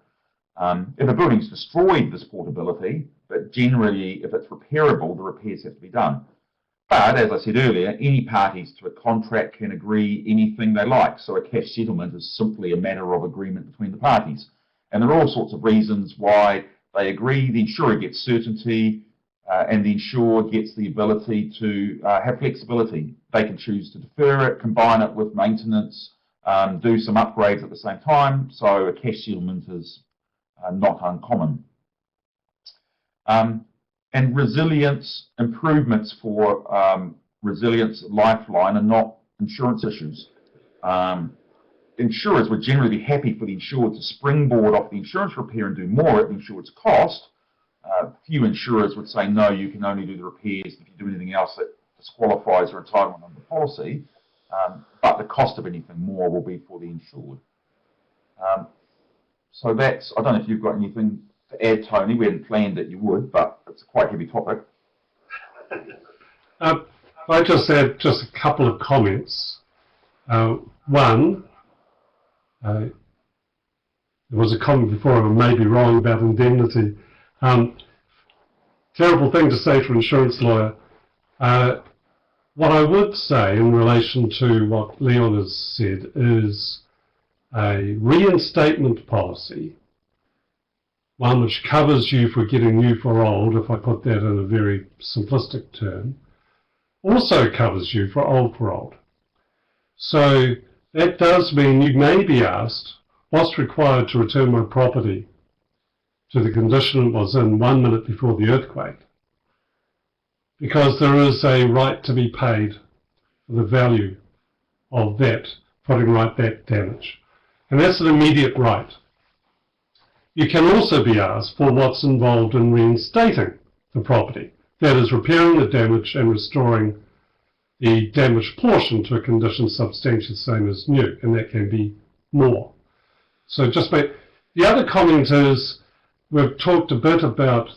If a building's destroyed, this portability, but generally, if it's repairable, the repairs have to be done. But, as I said earlier, any parties to a contract can agree anything they like, so a cash settlement is simply a matter of agreement between the parties. And there are all sorts of reasons why they agree. The insurer gets certainty, and the insurer gets the ability to have flexibility. They can choose to defer it, combine it with maintenance, do some upgrades at the same time, so a cash settlement is not uncommon. And resilience improvements for resilience lifeline are not insurance issues. insurers would generally be happy for the insured to springboard off the insurance repair and do more at the insured's cost. Few insurers would say, no, you can only do the repairs. If you do anything else, that disqualifies your entitlement under the policy. But the cost of anything more will be for the insured. So that's, I don't know if you've got anything to add, Tony. We hadn't planned that you would, but it's a quite heavy topic. I just add just a couple of comments. One, there was a comment before, I may be wrong about indemnity. Terrible thing to say for an insurance lawyer. What I would say in relation to what Leon has said is a reinstatement policy, one which covers you for getting new for old, if I put that in a very simplistic term, also covers you for old for old. So that does mean you may be asked, what's required to return my property to the condition it was in 1 minute before the earthquake? Because there is a right to be paid for the value of that, putting right that damage. And that's an immediate right. You can also be asked for what's involved in reinstating the property. That is, repairing the damage and restoring the damaged portion to a condition substantially the same as new, and that can be more. So just make, the other comment is, we've talked a bit about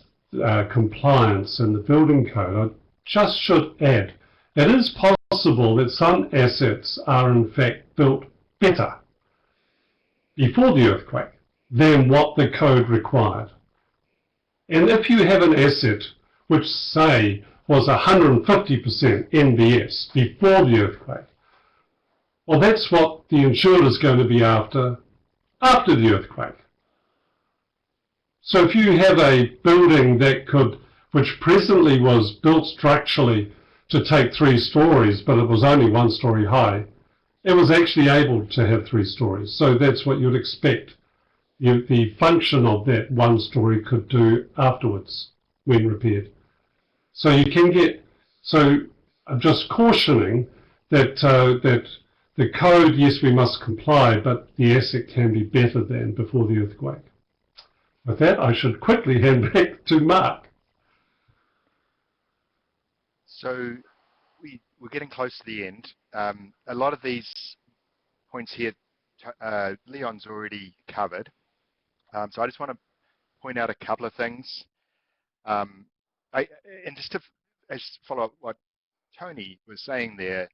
compliance and the building code. I just should add, it is possible that some assets are in fact built better before the earthquake than what the code required. And if you have an asset which, say, was 150% NBS before the earthquake, well, that's what the insured is going to be after the earthquake. So if you have a building that could, which presently was built structurally to take 3 stories, but it was only 1 story high, it was actually able to have 3 stories. So that's what you'd expect the function of that 1 story could do afterwards when repaired. So you can get, so I'm just cautioning that that the code, yes, we must comply, but the asset can be better than before the earthquake. With that, I should quickly hand back to Mark. So we're getting close to the end. A lot of these points here, Leon's already covered. So I just want to point out a couple of things. And just to follow up what Tony was saying there,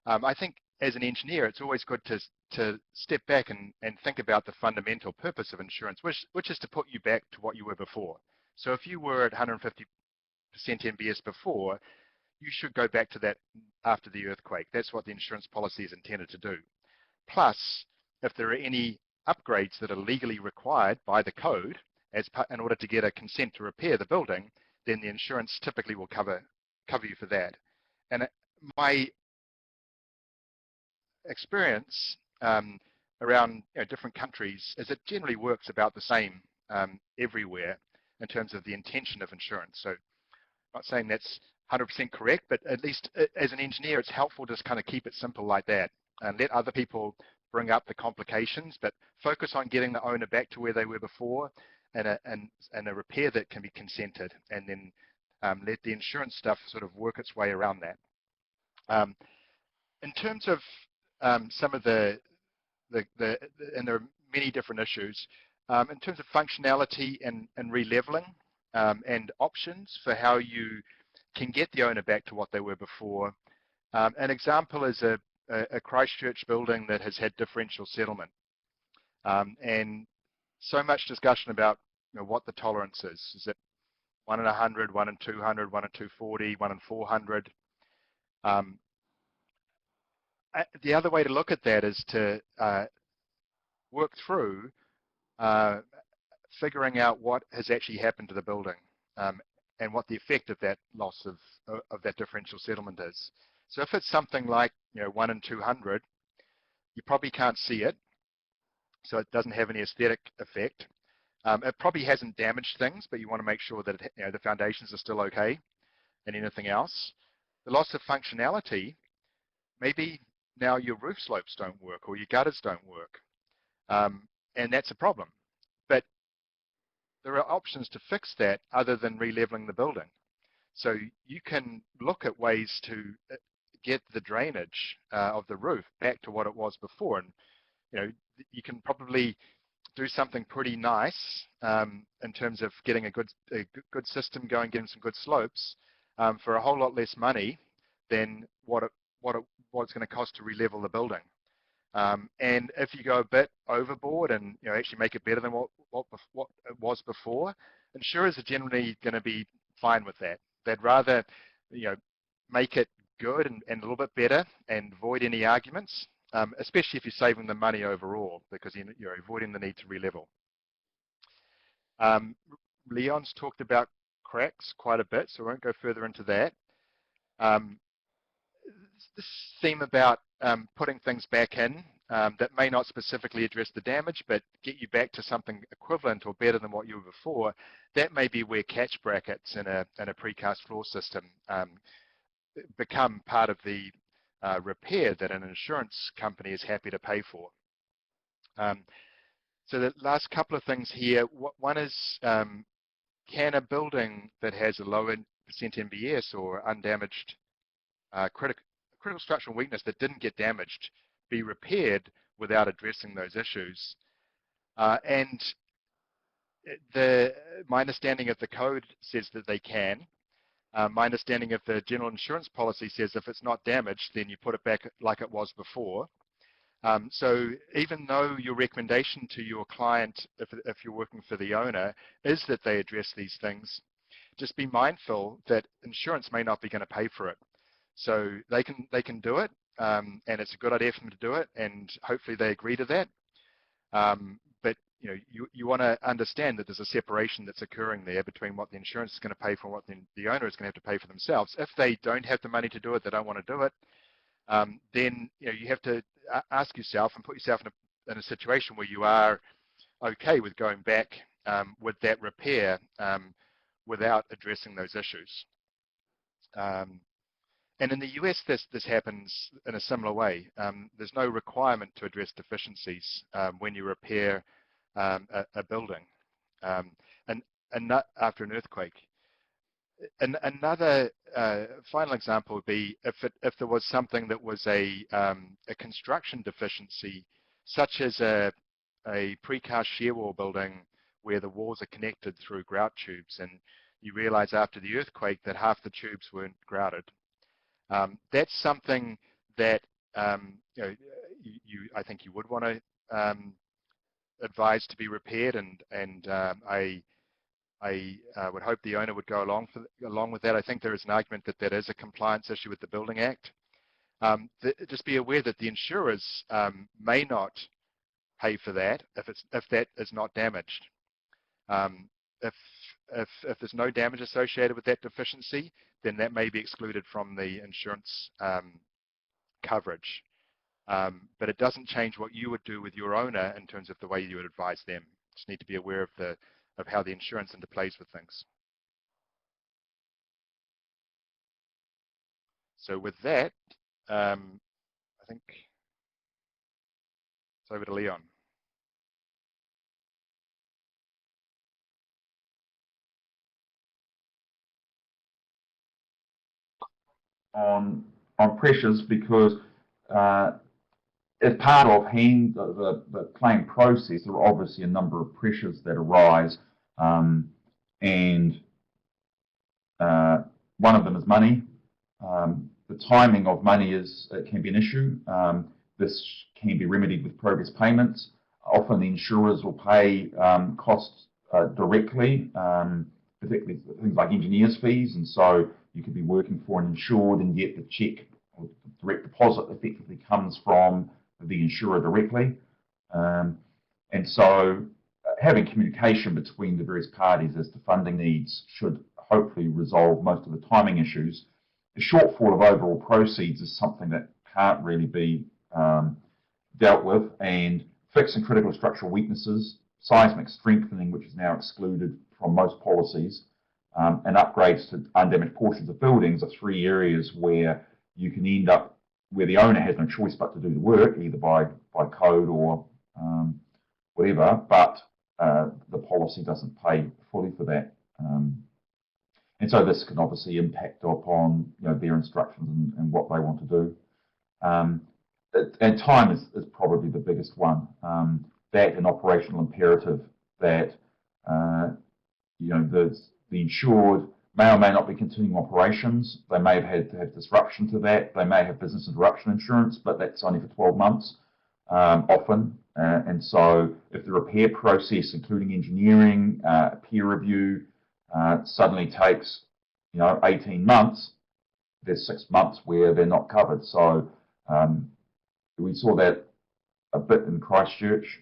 I think as an engineer, it's always good to step back and think about the fundamental purpose of insurance, which is to put you back to what you were before. So if you were at 150% NBS before, you should go back to that after the earthquake. That's what the insurance policy is intended to do. Plus, if there are any upgrades that are legally required by the code in order to get a consent to repair the building, then the insurance typically will cover you for that. And my experience around different countries is it generally works about the same everywhere in terms of the intention of insurance. So I'm not saying that's 100% correct, but at least as an engineer, it's helpful to just kind of keep it simple like that and let other people bring up the complications, but focus on getting the owner back to where they were before and a repair that can be consented, and then let the insurance stuff sort of work its way around that. In terms of some of and there are many different issues, in terms of functionality and releveling and options for how you can get the owner back to what they were before. An example is a Christchurch building that has had differential settlement. And so much discussion about what the tolerance is. Is it 1 in 100, 1 in 200, 1 in 240, 1 in 400? The other way to look at that is to work through figuring out what has actually happened to the building and what the effect of that loss of that differential settlement is. So if it's something like 1 in 200, you probably can't see it, so it doesn't have any aesthetic effect. It probably hasn't damaged things, but you want to make sure that the foundations are still okay and anything else. The loss of functionality, maybe now your roof slopes don't work or your gutters don't work. And that's a problem. But there are options to fix that other than re-leveling the building. So you can look at ways to get the drainage of the roof back to what it was before. And you can probably do something pretty nice in terms of getting a good system going, getting some good slopes for a whole lot less money than what it's going to cost to re-level the building. And if you go a bit overboard and actually make it better than what it was before, insurers are generally going to be fine with that. They'd rather make it good and a little bit better and avoid any arguments, especially if you're saving them money overall, because you're avoiding the need to re-level. Leon's talked about cracks quite a bit, so I won't go further into that. This theme about putting things back in that may not specifically address the damage, but get you back to something equivalent or better than what you were before, that may be where catch brackets in a precast floor system become part of the repair that an insurance company is happy to pay for. So the last couple of things here, one is, can a building that has a low % MBS or undamaged critical structural weakness that didn't get damaged be repaired without addressing those issues? And my understanding of the code says that they can. My understanding of the general insurance policy says if it's not damaged, then you put it back like it was before. So even though your recommendation to your client, if you're working for the owner, is that they address these things, just be mindful that insurance may not be going to pay for it. So they can do it, and it's a good idea for them to do it, and hopefully they agree to that. But you want to understand that there's a separation that's occurring there between what the insurance is going to pay for and what the owner is going to have to pay for themselves. If they don't have the money to do it, they don't want to do it, then you have to ask yourself and put yourself in a situation where you are okay with going back with that repair without addressing those issues. And in the US, this happens in a similar way. There's no requirement to address deficiencies when you repair a building, and not after an earthquake. And another final example would be if there was something that was a construction deficiency, such as a precast shear wall building where the walls are connected through grout tubes, and you realize after the earthquake that half the tubes weren't grouted. That's something that I think you would want to advise to be repaired, and I would hope the owner would go along with that. I think there is an argument that is a compliance issue with the Building Act. Just be aware that the insurers may not pay for that if that is not damaged. If there's no damage associated with that deficiency, then that may be excluded from the insurance coverage. But it doesn't change what you would do with your owner in terms of the way you would advise them. Just need to be aware of how the insurance interplays with things. So with that, I think it's over to Leon. On pressures, because as part of the claim process, there are obviously a number of pressures that arise, and one of them is money. The timing of money can be an issue. This can be remedied with progress payments. Often the insurers will pay costs directly, particularly things like engineers' fees, and so you could be working for an insured and yet the check or direct deposit effectively comes from the insurer directly. And so having communication between the various parties as to funding needs should hopefully resolve most of the timing issues. The shortfall of overall proceeds is something that can't really be dealt with, and fixing critical structural weaknesses, seismic strengthening, which is now excluded from most policies, and upgrades to undamaged portions of buildings are three areas where you can end up where the owner has no choice but to do the work, either by code or whatever, but the policy doesn't pay fully for that. And so this can obviously impact upon their instructions and what they want to do. And time is probably the biggest one. That an operational imperative that the insured may or may not be continuing operations. They may have had to have disruption to that. They may have business interruption insurance, but that's only for 12 months often. And so if the repair process, including engineering, peer review, suddenly takes 18 months, there's 6 months where they're not covered. So we saw that a bit in Christchurch.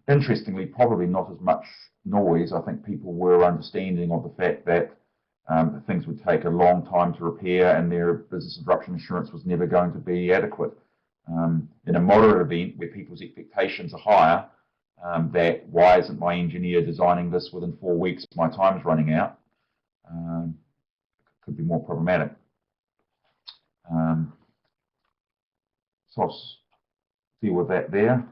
Interestingly, probably not as much noise. I think people were understanding of the fact that things would take a long time to repair and their business interruption insurance was never going to be adequate. In a moderate event where people's expectations are higher, that why isn't my engineer designing this within 4 weeks, my time's running out, could be more problematic. So I'll deal with that there.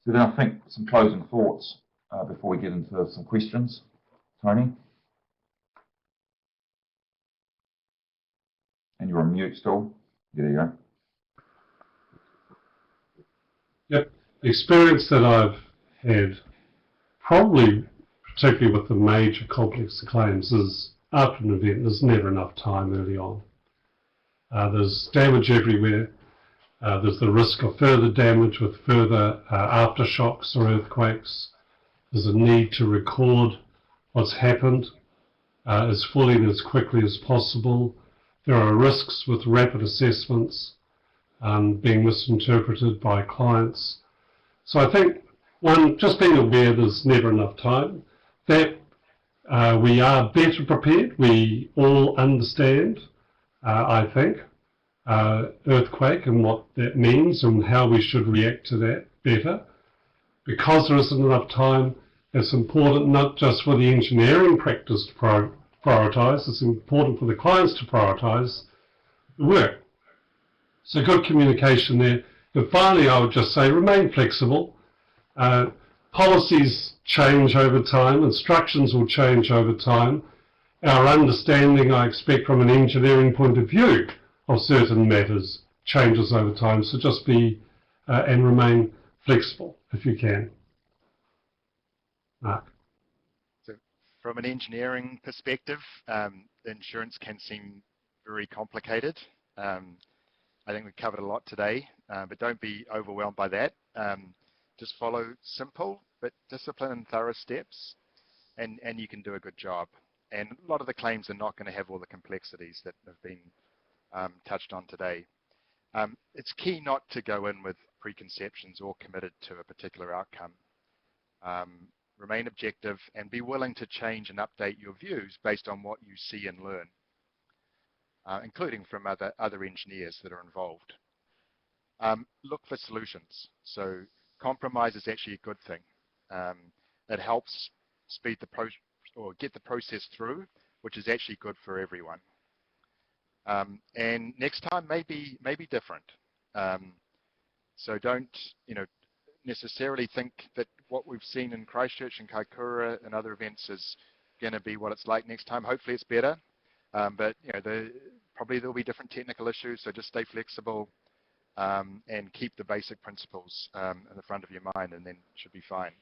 So then I think some closing thoughts before we get into some questions. Tony? And you're on mute still. There you go. Yep. The experience that I've had, probably particularly with the major complex claims, is after an event, there's never enough time early on. There's damage everywhere. There's the risk of further damage with further aftershocks or earthquakes. There's a need to record what's happened as fully and as quickly as possible. There are risks with rapid assessments being misinterpreted by clients. So I think, one, just being aware there's never enough time, that we are better prepared. We all understand, I think, earthquake and what that means and how we should react to that better. Because there isn't enough time, it's important not just for the engineering practice to prioritise, it's important for the clients to prioritise the work. So good communication there. And finally, I would just say remain flexible. Policies change over time, instructions will change over time. Our understanding, I expect, from an engineering point of view of certain matters changes over time. So just be and remain flexible if you can. Mark. So from an engineering perspective, insurance can seem very complicated. I think we've covered a lot today, but don't be overwhelmed by that. Just follow simple but disciplined and thorough steps, and you can do a good job. And a lot of the claims are not going to have all the complexities that have been touched on today. It's key not to go in with preconceptions or committed to a particular outcome. Remain objective and be willing to change and update your views based on what you see and learn, including from other engineers that are involved. Look for solutions. So compromise is actually a good thing. It helps speed the process or get the process through, which is actually good for everyone. And next time may be different. So don't necessarily think that what we've seen in Christchurch and Kaikoura and other events is going to be what it's like next time. Hopefully it's better, but probably there'll be different technical issues. So just stay flexible and keep the basic principles in the front of your mind, and then it should be fine.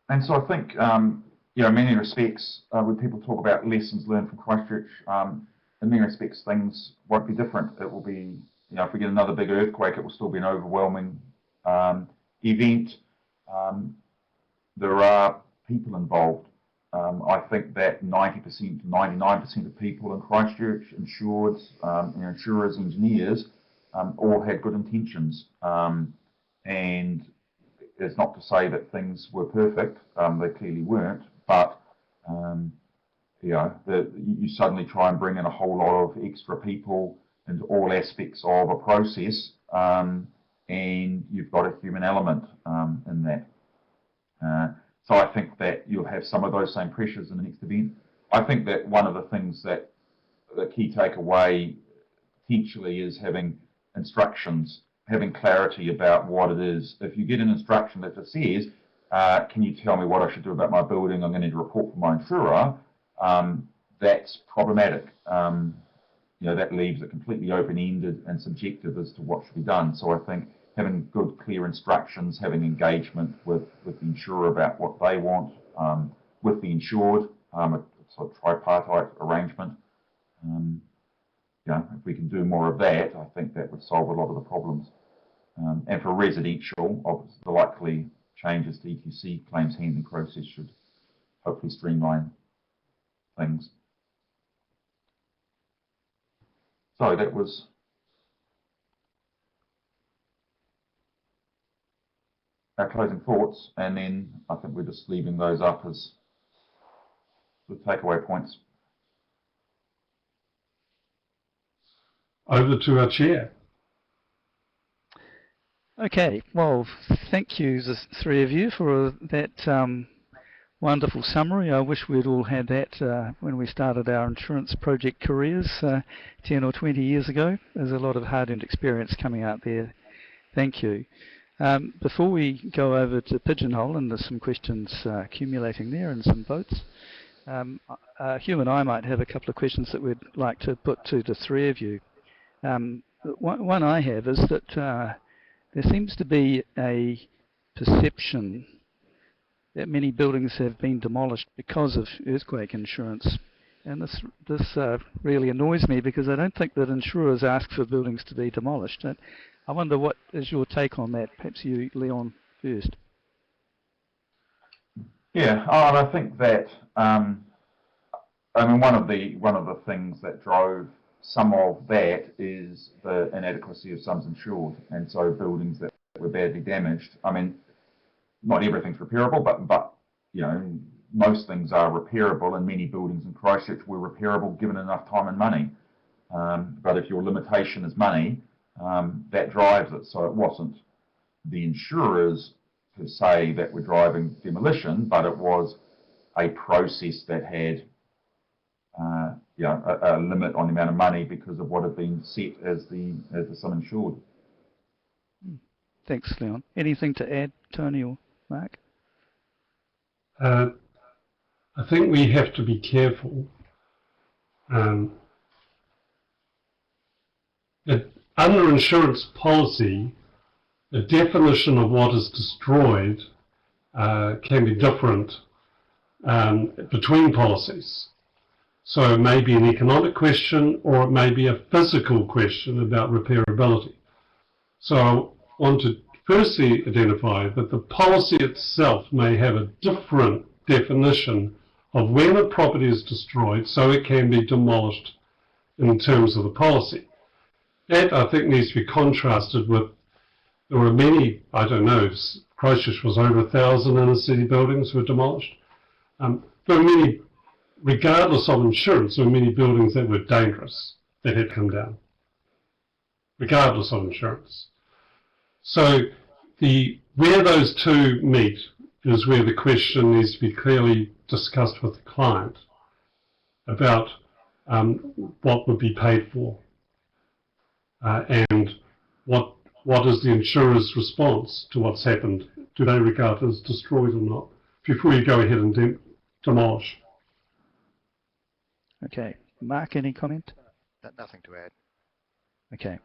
And so I think, in many respects, when people talk about lessons learned from Christchurch, in many respects, things won't be different. It will be, if we get another big earthquake, it will still be an overwhelming event. There are people involved. I think that 90% to 99% of people in Christchurch, insureds, insurers, engineers, all had good intentions. And it's not to say that things were perfect, they clearly weren't, but you suddenly try and bring in a whole lot of extra people into all aspects of a process, and you've got a human element in that. So I think that you'll have some of those same pressures in the next event. I think that one of the things that the key takeaway potentially is having instructions, having clarity about what it is. If you get an instruction that just says, can you tell me what I should do about my building? I'm going to need a report from my insurer. That's problematic. That leaves it completely open-ended and subjective as to what should be done. So I think having good, clear instructions, having engagement with the insurer about what they want, with the insured, a sort of tripartite arrangement. If we can do more of that, I think that would solve a lot of the problems. And for residential, obviously, the likely changes to EQC claims handling process should hopefully streamline things. So that was our closing thoughts, and then I think we're just leaving those up as the takeaway points. Over to our chair. Okay, well, thank you, the three of you, for that wonderful summary. I wish we'd all had that when we started our insurance project careers 10 or 20 years ago. There's a lot of hard-earned experience coming out there. Thank you. Before we go over to Pigeonhole, and there's some questions accumulating there and some votes, Hugh and I might have a couple of questions that we'd like to put to the three of you. One I have is that there seems to be a perception that many buildings have been demolished because of earthquake insurance. And this really annoys me, because I don't think that insurers ask for buildings to be demolished. And I wonder, what is your take on that? Perhaps you, Leon, first. Yeah, I think that one of the things that drove some of that is the inadequacy of sums insured, and so buildings that were badly damaged. I mean, not everything's repairable, but most things are repairable, and many buildings in Christchurch were repairable given enough time and money. But if your limitation is money, that drives it. So it wasn't the insurers per se that were driving demolition, but it was a process that had a limit on the amount of money because of what had been set as the sum insured. Thanks, Leon. Anything to add, Tony or Mark? I think we have to be careful that under insurance policy, the definition of what is destroyed can be different between policies. So it may be an economic question, or it may be a physical question about repairability. So I want to firstly identify that the policy itself may have a different definition of when a property is destroyed, so it can be demolished in terms of the policy. That, I think, needs to be contrasted with, there were many, I don't know, Christchurch was over 1,000 inner city buildings were demolished. There were many, regardless of insurance, there were many buildings that were dangerous that had come down, regardless of insurance. So where those two meet is where the question needs to be clearly discussed with the client about what would be paid for and what is the insurer's response to what's happened. Do they regard it as destroyed or not before you go ahead and demolish? Okay. Mark, any comment? Nothing to add. Okay.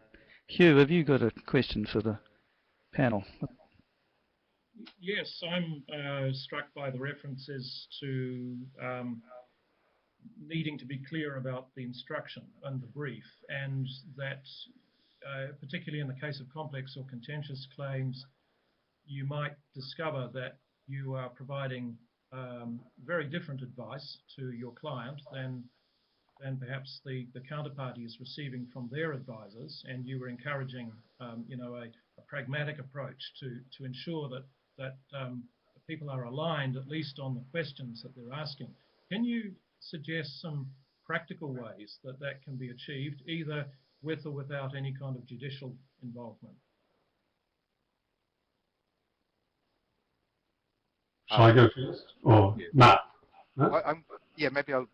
Hugh, have you got a question for the panel? Yes, I'm struck by the references to needing to be clear about the instruction and the brief, and that particularly in the case of complex or contentious claims, you might discover that you are providing very different advice to your client than perhaps the counterparty is receiving from their advisors, and you were encouraging a pragmatic approach to ensure that people are aligned, at least on the questions that they're asking. Can you suggest some practical ways that can be achieved, either with or without any kind of judicial involvement? Shall I go first? Or Yeah, Matt? No? yeah, maybe I'll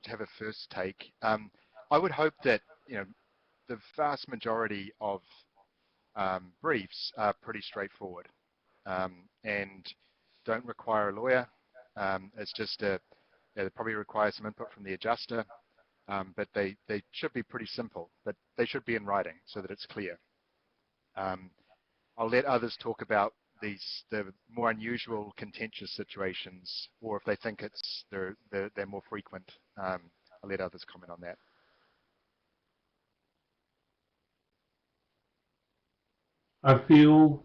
have a first take. I would hope that the vast majority of briefs are pretty straightforward and don't require a lawyer. It's just they probably require some input from the adjuster, but they should be pretty simple, but they should be in writing so that it's clear. I'll let others talk about the more unusual contentious situations, or if they think they're more frequent. I'll let others comment on that. I feel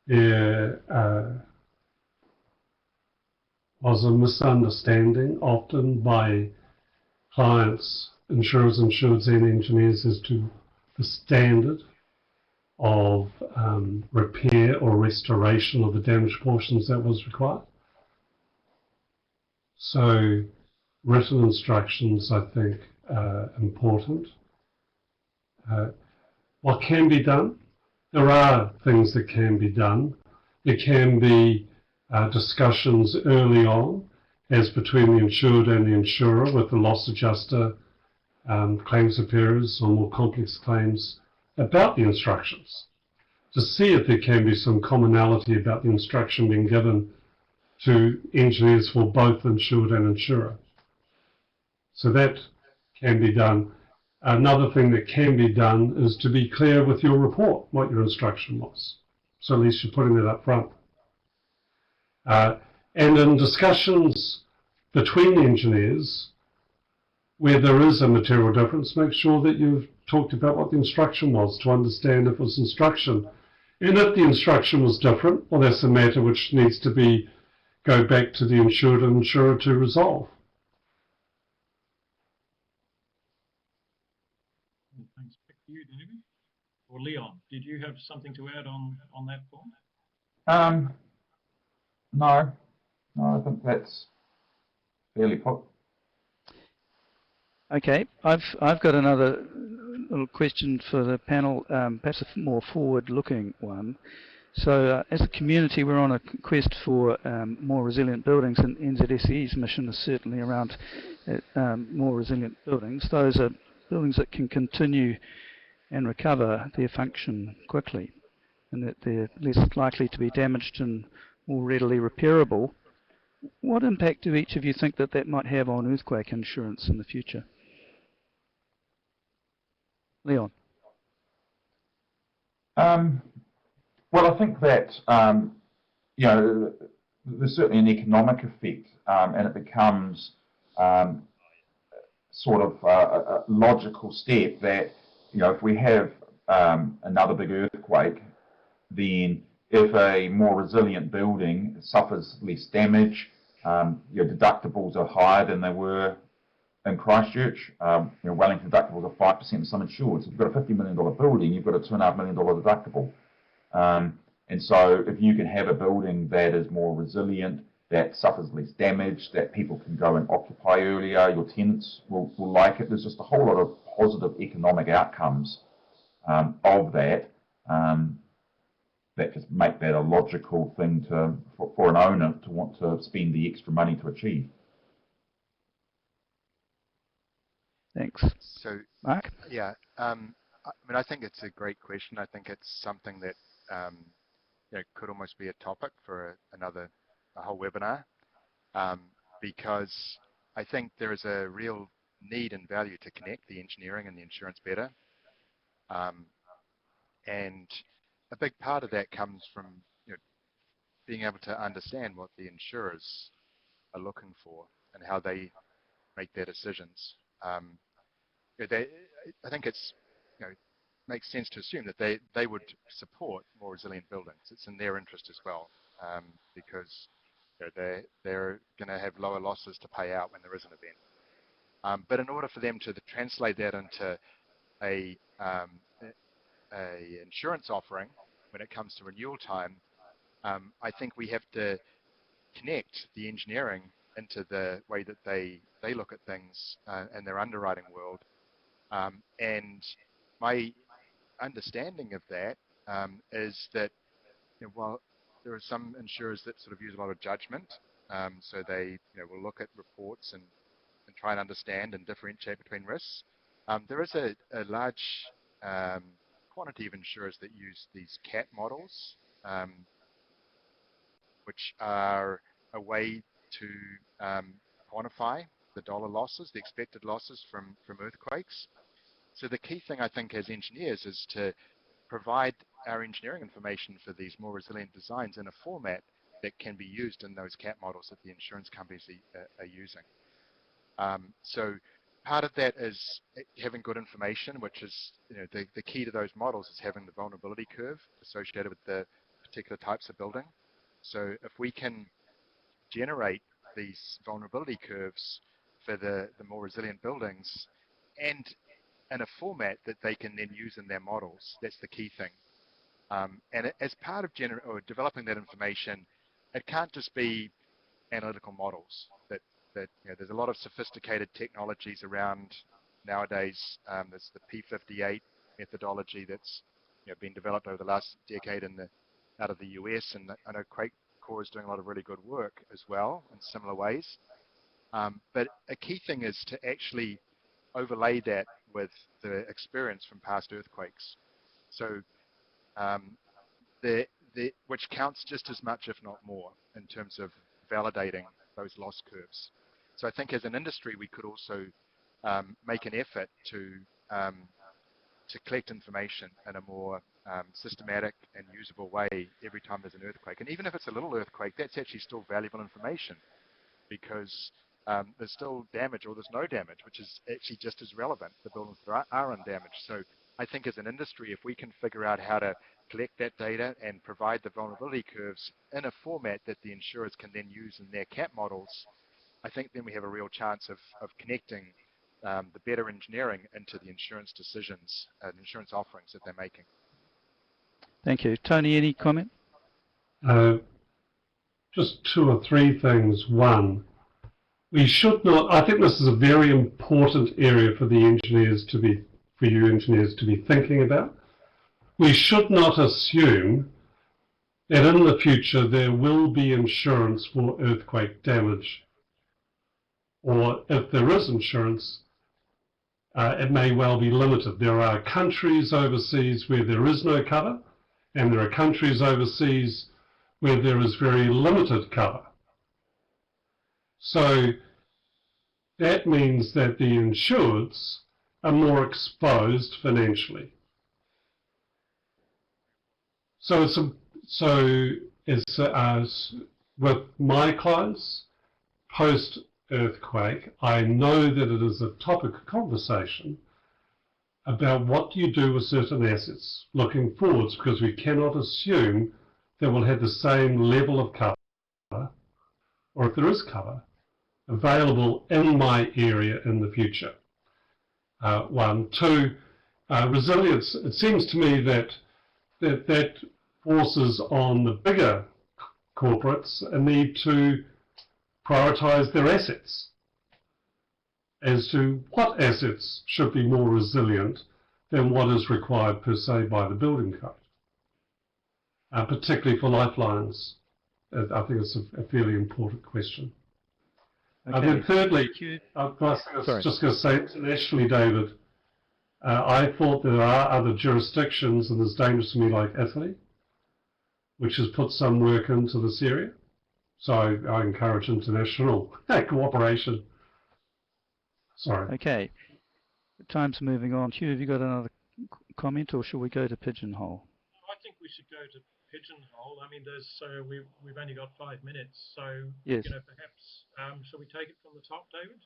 there was a misunderstanding often by clients, insurers, insureds and engineers as to the standard of repair or restoration of the damaged portions that was required. So written instructions, I think, are important. What can be done? There are things that can be done. There can be discussions early on, as between the insured and the insurer, with the loss adjuster, claims superiors on more complex claims, about the instructions, to see if there can be some commonality about the instruction being given to engineers for both insured and insurer. So that can be done. Another thing that can be done is to be clear with your report what your instruction was. So at least you're putting that up front. And in discussions between engineers, where there is a material difference, make sure that you've talked about what the instruction was to understand if it was instruction. And if the instruction was different, well, that's a matter which needs to go back to the insured and insurer to resolve. Thanks. Back to you, David. Or Leon, did you have something to add on that point? No, I think that's fairly put. Okay, I've got another little question for the panel, perhaps a more forward-looking one. So as a community, we're on a quest for more resilient buildings, and NZSEE's mission is certainly around more resilient buildings. Those are buildings that can continue and recover their function quickly, and that they're less likely to be damaged and more readily repairable. What impact do each of you think that might have on earthquake insurance in the future? Leon. Well, I think that there's certainly an economic effect, and it becomes sort of a logical step that if we have another big earthquake, then if a more resilient building suffers less damage, your deductibles are higher than they were in Christchurch. Wellington deductibles are 5% of some insured. So if you've got a $50 million building, you've got a $2.5 million deductible. And so if you can have a building that is more resilient, that suffers less damage, that people can go and occupy earlier, your tenants will like it. There's just a whole lot of positive economic outcomes of that that just make that a logical thing for an owner to want to spend the extra money to achieve. Thanks. So, Mark? yeah, I mean, I think it's a great question. I think it's something that could almost be a topic for a whole webinar, because I think there is a real need and value to connect the engineering and the insurance better. And a big part of that comes from being able to understand what the insurers are looking for and how they make their decisions. I think it's makes sense to assume that they would support more resilient buildings. It's in their interest as well, because they're going to have lower losses to pay out when there is an event. But in order for them to translate that into a insurance offering when it comes to renewal time, I think we have to connect the engineering into the way that they look at things in their underwriting world. And my understanding of that is that while there are some insurers that sort of use a lot of judgment. So they will look at reports and try and understand and differentiate between risks. There is a large quantity of insurers that use these CAT models, which are a way to quantify the dollar losses, the expected losses from earthquakes. So the key thing, I think, as engineers is to provide our engineering information for these more resilient designs in a format that can be used in those CAT models that the insurance companies are using. So part of that is having good information, which is the key to those models is having the vulnerability curve associated with the particular types of building. So if we can generate these vulnerability curves for the more resilient buildings and in a format that they can then use in their models, that's the key thing. And as part of developing that information, it can't just be analytical models. There's a lot of sophisticated technologies around nowadays. There's the P58 methodology that's been developed over the last decade out of the US, and I know Core is doing a lot of really good work as well in similar ways. But a key thing is to actually overlay that with the experience from past earthquakes. So which counts just as much, if not more, in terms of validating those loss curves. So I think as an industry, we could also make an effort to collect information in a more systematic and usable way every time there's an earthquake. And even if it's a little earthquake, that's actually still valuable information, because there's still damage or there's no damage, which is actually just as relevant, the buildings that are undamaged. So I think as an industry, if we can figure out how to collect that data and provide the vulnerability curves in a format that the insurers can then use in their CAT models, I think then we have a real chance of connecting the better engineering into the insurance decisions and insurance offerings that they're making. Thank you. Tony, any comment? Just two or three things. One, we should not, I think this is a very important area for the engineers to be, for you engineers to be thinking about. We should not assume that in the future there will be insurance for earthquake damage. Or if there is insurance, it may well be limited. There are countries overseas where there is no cover, and there are countries overseas where there is very limited cover. So that means that the insureds are more exposed financially. So with my clients, post-earthquake, I know that it is a topic of conversation about what do you do with certain assets looking forwards, because we cannot assume that we'll have the same level of cover, or if there is cover, available in my area in the future. One. Two, resilience. It seems to me that forces on the bigger corporates a need to prioritise their assets as to what assets should be more resilient than what is required per se by the building code, particularly for lifelines. I think it's a fairly important question. Okay. Then thirdly, I was just going to say internationally, David, I thought there are other jurisdictions, and it's dangerous to me, like Italy, which has put some work into this area. So I encourage international cooperation. Sorry. Okay. Time's moving on. Hugh, have you got another comment, or shall we go to Pigeonhole? I think we should go to Pigeonhole. I mean, we've only got 5 minutes, so yes. Perhaps shall we take it from the top, David?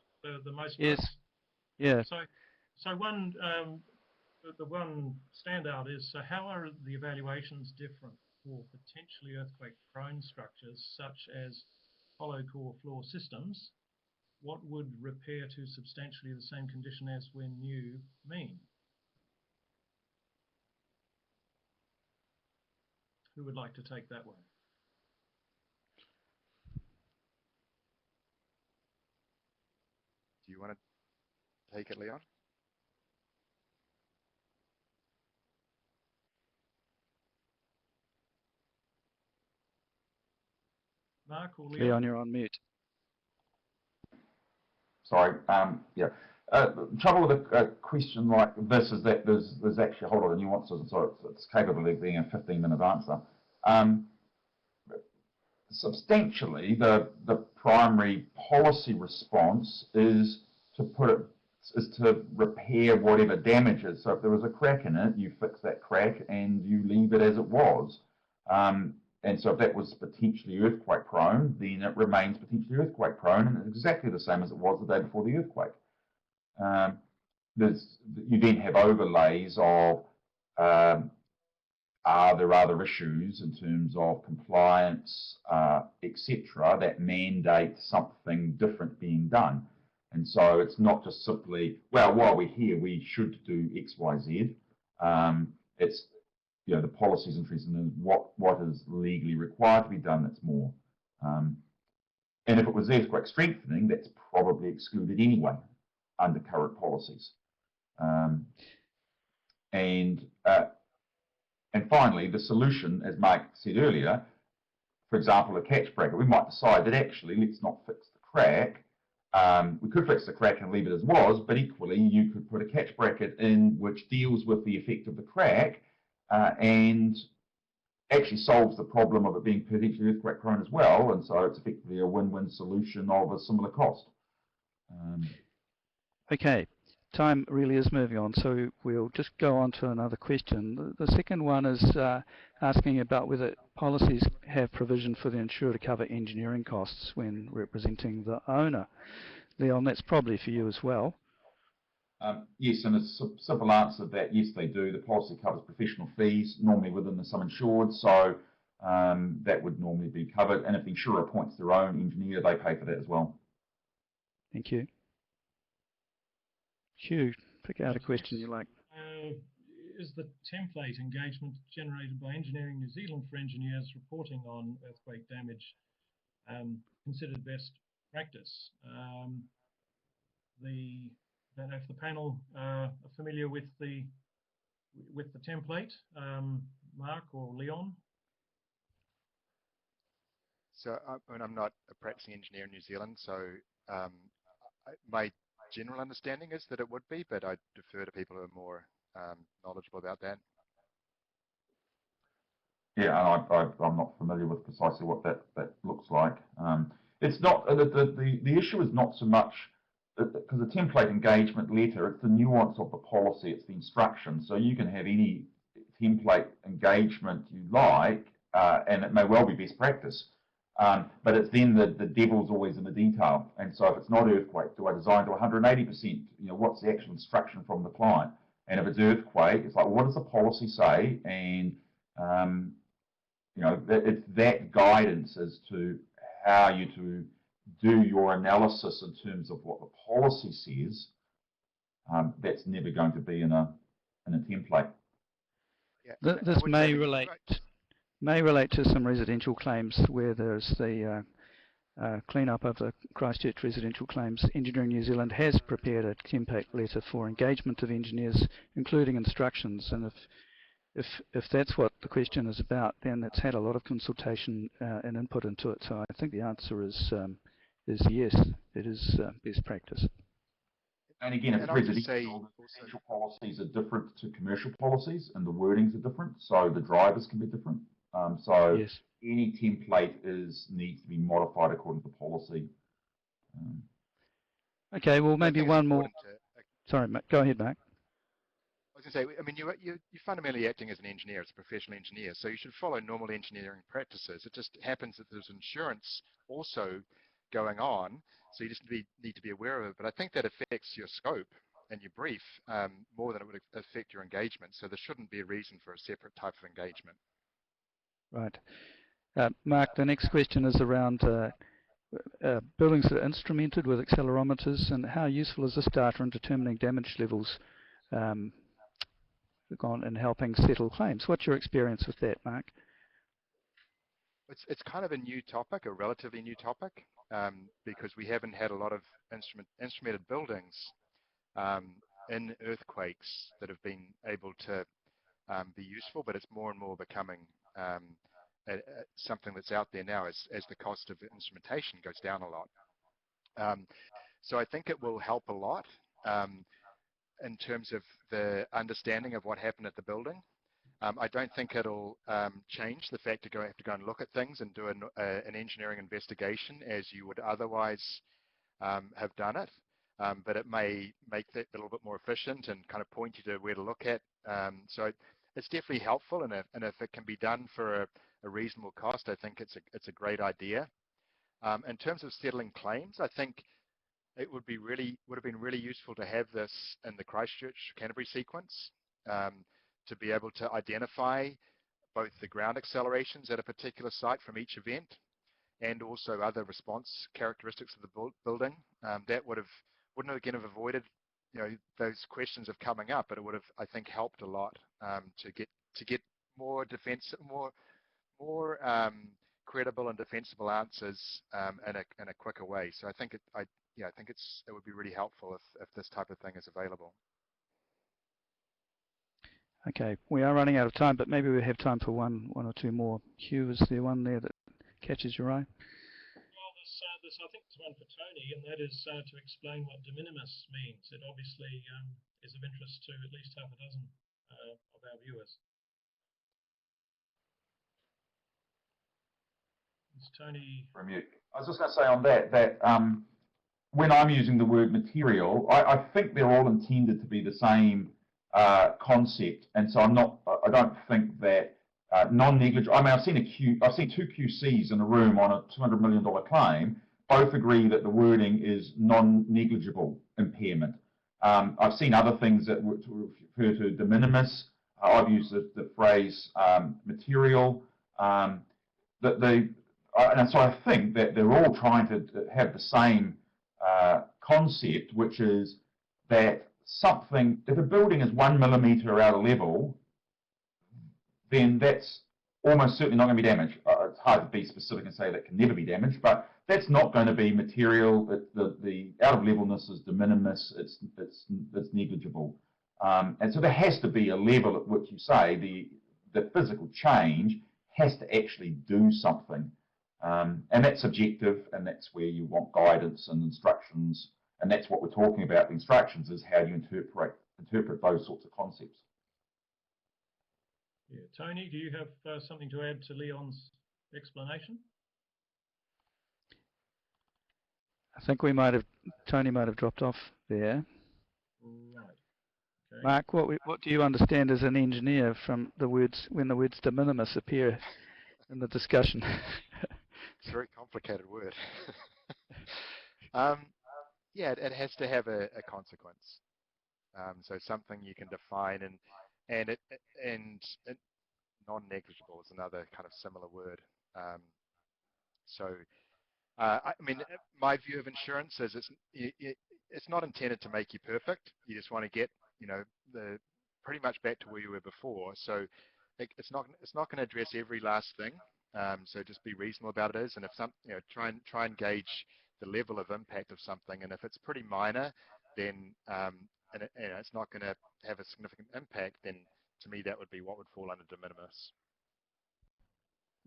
The most. Yes. Parts? Yeah. So one the one standout is how are the evaluations different for potentially earthquake-prone structures such as hollow core floor systems? What would repair to substantially the same condition as when new mean? Who would like to take that one? Do you want to take it, Leon? Mark or Leon? Leon, you're on mute. Sorry. Yeah. The trouble with a question like this is that there's actually a whole lot of nuances, and so it's capable of being a 15-minute answer. Substantially, the primary policy response is to repair whatever damage is. So if there was a crack in it, you fix that crack and you leave it as it was. And so if that was potentially earthquake prone, then it remains potentially earthquake prone, and it's exactly the same as it was the day before the earthquake. You then have overlays of are there other issues in terms of compliance, etc., that mandate something different being done. And so it's not just simply, well, while we're here, we should do X, Y, Z. It's, you know, the policy's interested in what is legally required to be done that's more. And if it was earthquake strengthening, that's probably excluded anyway under current policies. And finally, the solution, as Mike said earlier, for example, a catch bracket, we might decide that actually let's not fix the crack. We could fix the crack and leave it as was, but equally you could put a catch bracket in which deals with the effect of the crack and actually solves the problem of it being potentially earthquake prone as well, and so it's effectively a win-win solution of a similar cost. Okay, time really is moving on, so we'll just go on to another question. The second one is asking about whether policies have provision for the insurer to cover engineering costs when representing the owner. Leon, that's probably for you as well. Yes, and a simple answer that yes, they do. The policy covers professional fees, normally within the sum insured, so that would normally be covered. And if the insurer appoints their own engineer, they pay for that as well. Thank you. Hugh, pick out a question you like. Is the template engagement generated by Engineering New Zealand for engineers reporting on earthquake damage considered best practice? Don't know if the panel are familiar with the template, Mark or Leon. So I'm not a practicing engineer in New Zealand, so my general understanding is that it would be, but I defer to people who are more knowledgeable about that. Yeah, and I'm not familiar with precisely what that looks like. It's not the issue is not so much because the template engagement letter, it's the nuance of the policy, it's the instruction. So you can have any template engagement you like, and it may well be best practice. But it's then the devil's always in the detail. And so if it's not earthquake, do I design to 180%? You know, what's the actual instruction from the client? And if it's earthquake, it's like, what does the policy say? And you know, it's that guidance as to how you to do your analysis in terms of what the policy says. That's never going to be in a template. Yeah, This may relate to some residential claims where there's the clean-up of the Christchurch residential claims. Engineering New Zealand has prepared a template letter for engagement of engineers, including instructions, and if that's what the question is about, then it's had a lot of consultation and input into it. So I think the answer is yes, it is best practice. And again, if it's residential policies are different to commercial policies, and the wordings are different, so the drivers can be different. So yes, any template needs to be modified according to policy. Okay, well maybe one more. Sorry, go ahead, Mark. I was going to say, I mean, you're fundamentally acting as an engineer, as a professional engineer, so you should follow normal engineering practices. It just happens that there's insurance also going on, so you just need to be aware of it. But I think that affects your scope and your brief more than it would affect your engagement. So there shouldn't be a reason for a separate type of engagement. Right. Mark, the next question is around buildings that are instrumented with accelerometers, and how useful is this data in determining damage levels in helping settle claims? What's your experience with that, Mark? It's kind of a new topic, a relatively new topic, because we haven't had a lot of instrumented buildings in earthquakes that have been able to be useful, but it's more and more becoming something that's out there now as the cost of instrumentation goes down a lot. So I think it will help a lot in terms of the understanding of what happened at the building. I don't think it'll change the fact to have to go and look at things and do an engineering investigation as you would otherwise have done it. But it may make that a little bit more efficient and kind of point you to where to look at. So it's definitely helpful, and if it can be done for a reasonable cost, I think it's a great idea. In terms of settling claims, I think it would have been really useful to have this in the Christchurch Canterbury sequence, to be able to identify both the ground accelerations at a particular site from each event and also other response characteristics of the building. That wouldn't have again have avoided those questions of coming up, but it would have, I think, helped a lot to get more more credible and defensible answers in a quicker way. So I think it would be really helpful if this type of thing is available. Okay, we are running out of time, but maybe we have time for one or two more. Hugh, is there one there that catches your eye? Well, I think there's one for Tony, and that is to explain what de minimis means. It obviously is of interest to at least half a dozen of our viewers. Is Tony? I was just going to say on that when I'm using the word material, I think they're all intended to be the same concept, and so I don't think that non-negligible. I mean, I've seen two QCs in a room on a $200 million claim. Both agree that the wording is non-negligible impairment. I've seen other things that refer to de minimis. I've used the phrase material. And so I think that they're all trying to have the same concept, which is that something, if a building is 1 millimeter out of level, then that's almost certainly not going to be damaged. It's hard to be specific and say that can never be damaged, but that's not going to be material. The out of levelness is de minimis. It's negligible, and so there has to be a level at which you say the physical change has to actually do something, and that's subjective, and that's where you want guidance and instructions. And that's what we're talking about. The instructions is how you interpret those sorts of concepts. Yeah. Tony, do you have something to add to Leon's explanation? I think Tony might have dropped off there. Right. Okay. Mark, what do you understand as an engineer from the words when the words de minimis appear in the discussion? It's a very complicated word. Yeah, it has to have a consequence. So something you can define, and non-negligible is another kind of similar word. I mean, my view of insurance is it's not intended to make you perfect. You just want to get pretty much back to where you were before. So it's not going to address every last thing. So just be reasonable about it. And if try and gauge the level of impact of something, and if it's pretty minor, then it's not going to have a significant impact, then to me that would be what would fall under de minimis.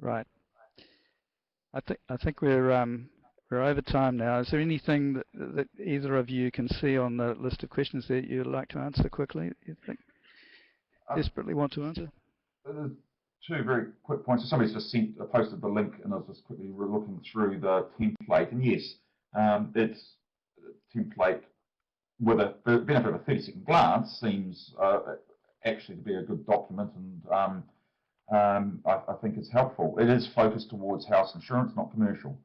Right. I think we're over time now. Is there anything that either of you can see on the list of questions that you'd like to answer quickly? You think desperately want to answer? Two very quick points. Somebody's just posted the link, and I was just quickly looking through the template. And yes, it's a template with a benefit of a 30-second glance seems actually to be a good document, and I think it's helpful. It is focused towards house insurance, not commercial.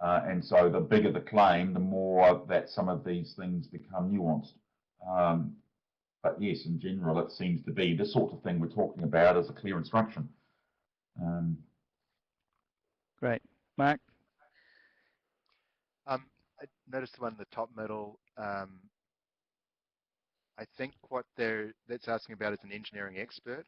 And so the bigger the claim, the more that some of these things become nuanced. But yes, in general, it seems to be the sort of thing we're talking about as a clear instruction. Great. Mark? I noticed the one in the top middle. I think what that's asking about is an engineering expert.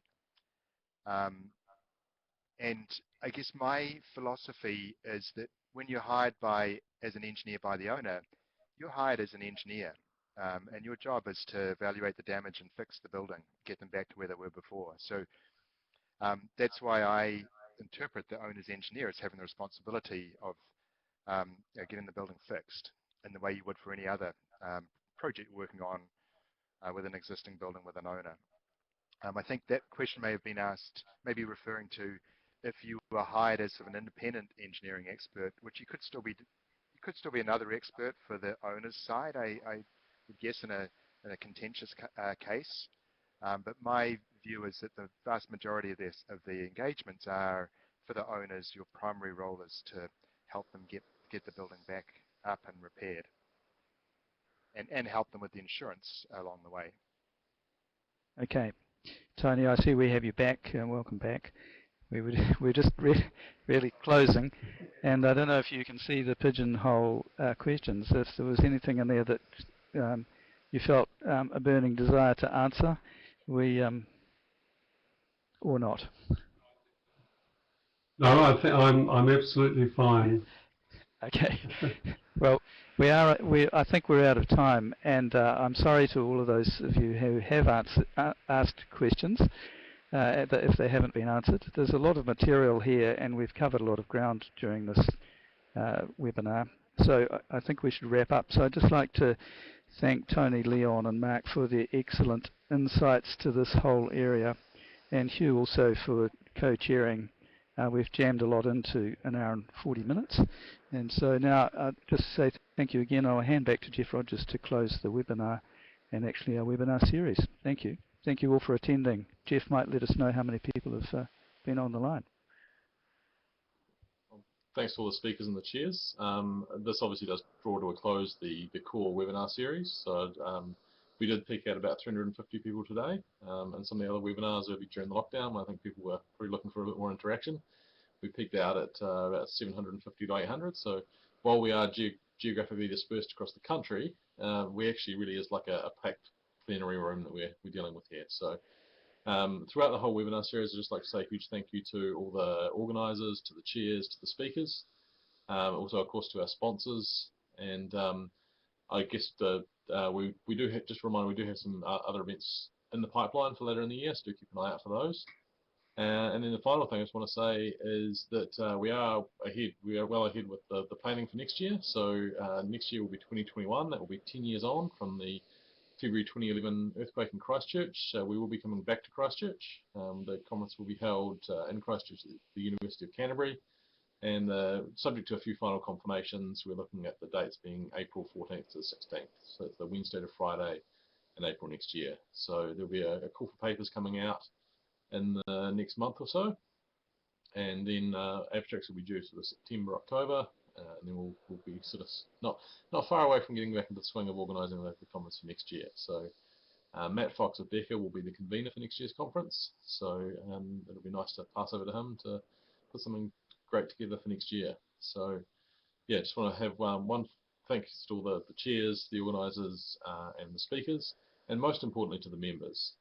And I guess my philosophy is that when you're hired as an engineer by the owner, you're hired as an engineer. And your job is to evaluate the damage and fix the building, get them back to where they were before. So that's why I interpret the owner's engineer as having the responsibility of getting the building fixed in the way you would for any other project working on with an existing building with an owner. I think that question may have been asked, maybe referring to if you were hired as an independent engineering expert, which you could still be another expert for the owner's side, I would guess in a contentious case. But my view is that the vast majority of the engagements are for the owners. Your primary role is to help them get the building back up and repaired, and help them with the insurance along the way. Okay, Tony, I see we have you back. Welcome back. We're just really closing, and I don't know if you can see the pigeonhole questions. If there was anything in there that you felt a burning desire to answer, or not. No, I think I'm absolutely fine. Okay. Well, I think we're out of time, and I'm sorry to all of those of you who have asked questions if they haven't been answered. There's a lot of material here, and we've covered a lot of ground during this webinar. So I think we should wrap up. So I'd just like to thank Tony, Leon, and Mark for their excellent insights to this whole area, and Hugh also for co-chairing. We've jammed a lot into an hour and 40 minutes. And so now I'll just say thank you again. I'll hand back to Jeff Rogers to close the webinar and actually our webinar series. Thank you. Thank you all for attending. Jeff might let us know how many people have been on the line. Thanks to all the speakers and the chairs. This obviously does draw to a close the core webinar series. So we did peak at about 350 people today, and some of the other webinars early during the lockdown, I think people were probably looking for a bit more interaction. We peaked out at about 750 to 800. So while we are geographically dispersed across the country, we actually really is like a packed plenary room that we're dealing with here. So throughout the whole webinar series, I'd just like to say a huge thank you to all the organisers, to the chairs, to the speakers, also of course to our sponsors, and I guess we do have, just a reminder, we do have some other events in the pipeline for later in the year, so do keep an eye out for those. And then the final thing I just want to say is that we are well ahead with the planning for next year. So next year will be 2021. That will be 10 years on from the February 2011 earthquake in Christchurch. We will be coming back to Christchurch. The conference will be held in Christchurch at the University of Canterbury. And subject to a few final confirmations, we're looking at the dates being April 14th to the 16th. So it's the Wednesday to Friday in April next year. So there'll be a call for papers coming out in the next month or so, and then abstracts will be due sort of September, October, and then we'll be sort of not far away from getting back into the swing of organising the conference for next year. So Matt Fox of DECA will be the convener for next year's conference, so it'll be nice to pass over to him to put something great together for next year. So yeah, just want to have one thanks to all the chairs, the organisers, and the speakers, and most importantly to the members.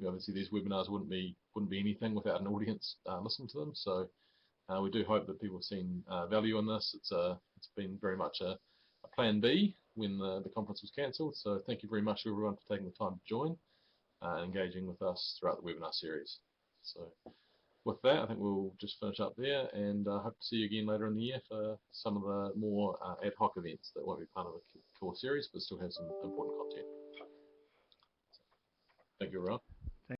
Obviously these webinars wouldn't be anything without an audience listening to them. So we do hope that people have seen value in this. It's been very much a plan B when the conference was cancelled. So thank you very much to everyone for taking the time to join and engaging with us throughout the webinar series. So with that, I think we'll just finish up there, and hope to see you again later in the year for some of the more ad hoc events that won't be part of the core series, but still have some important content. Thank you, everyone.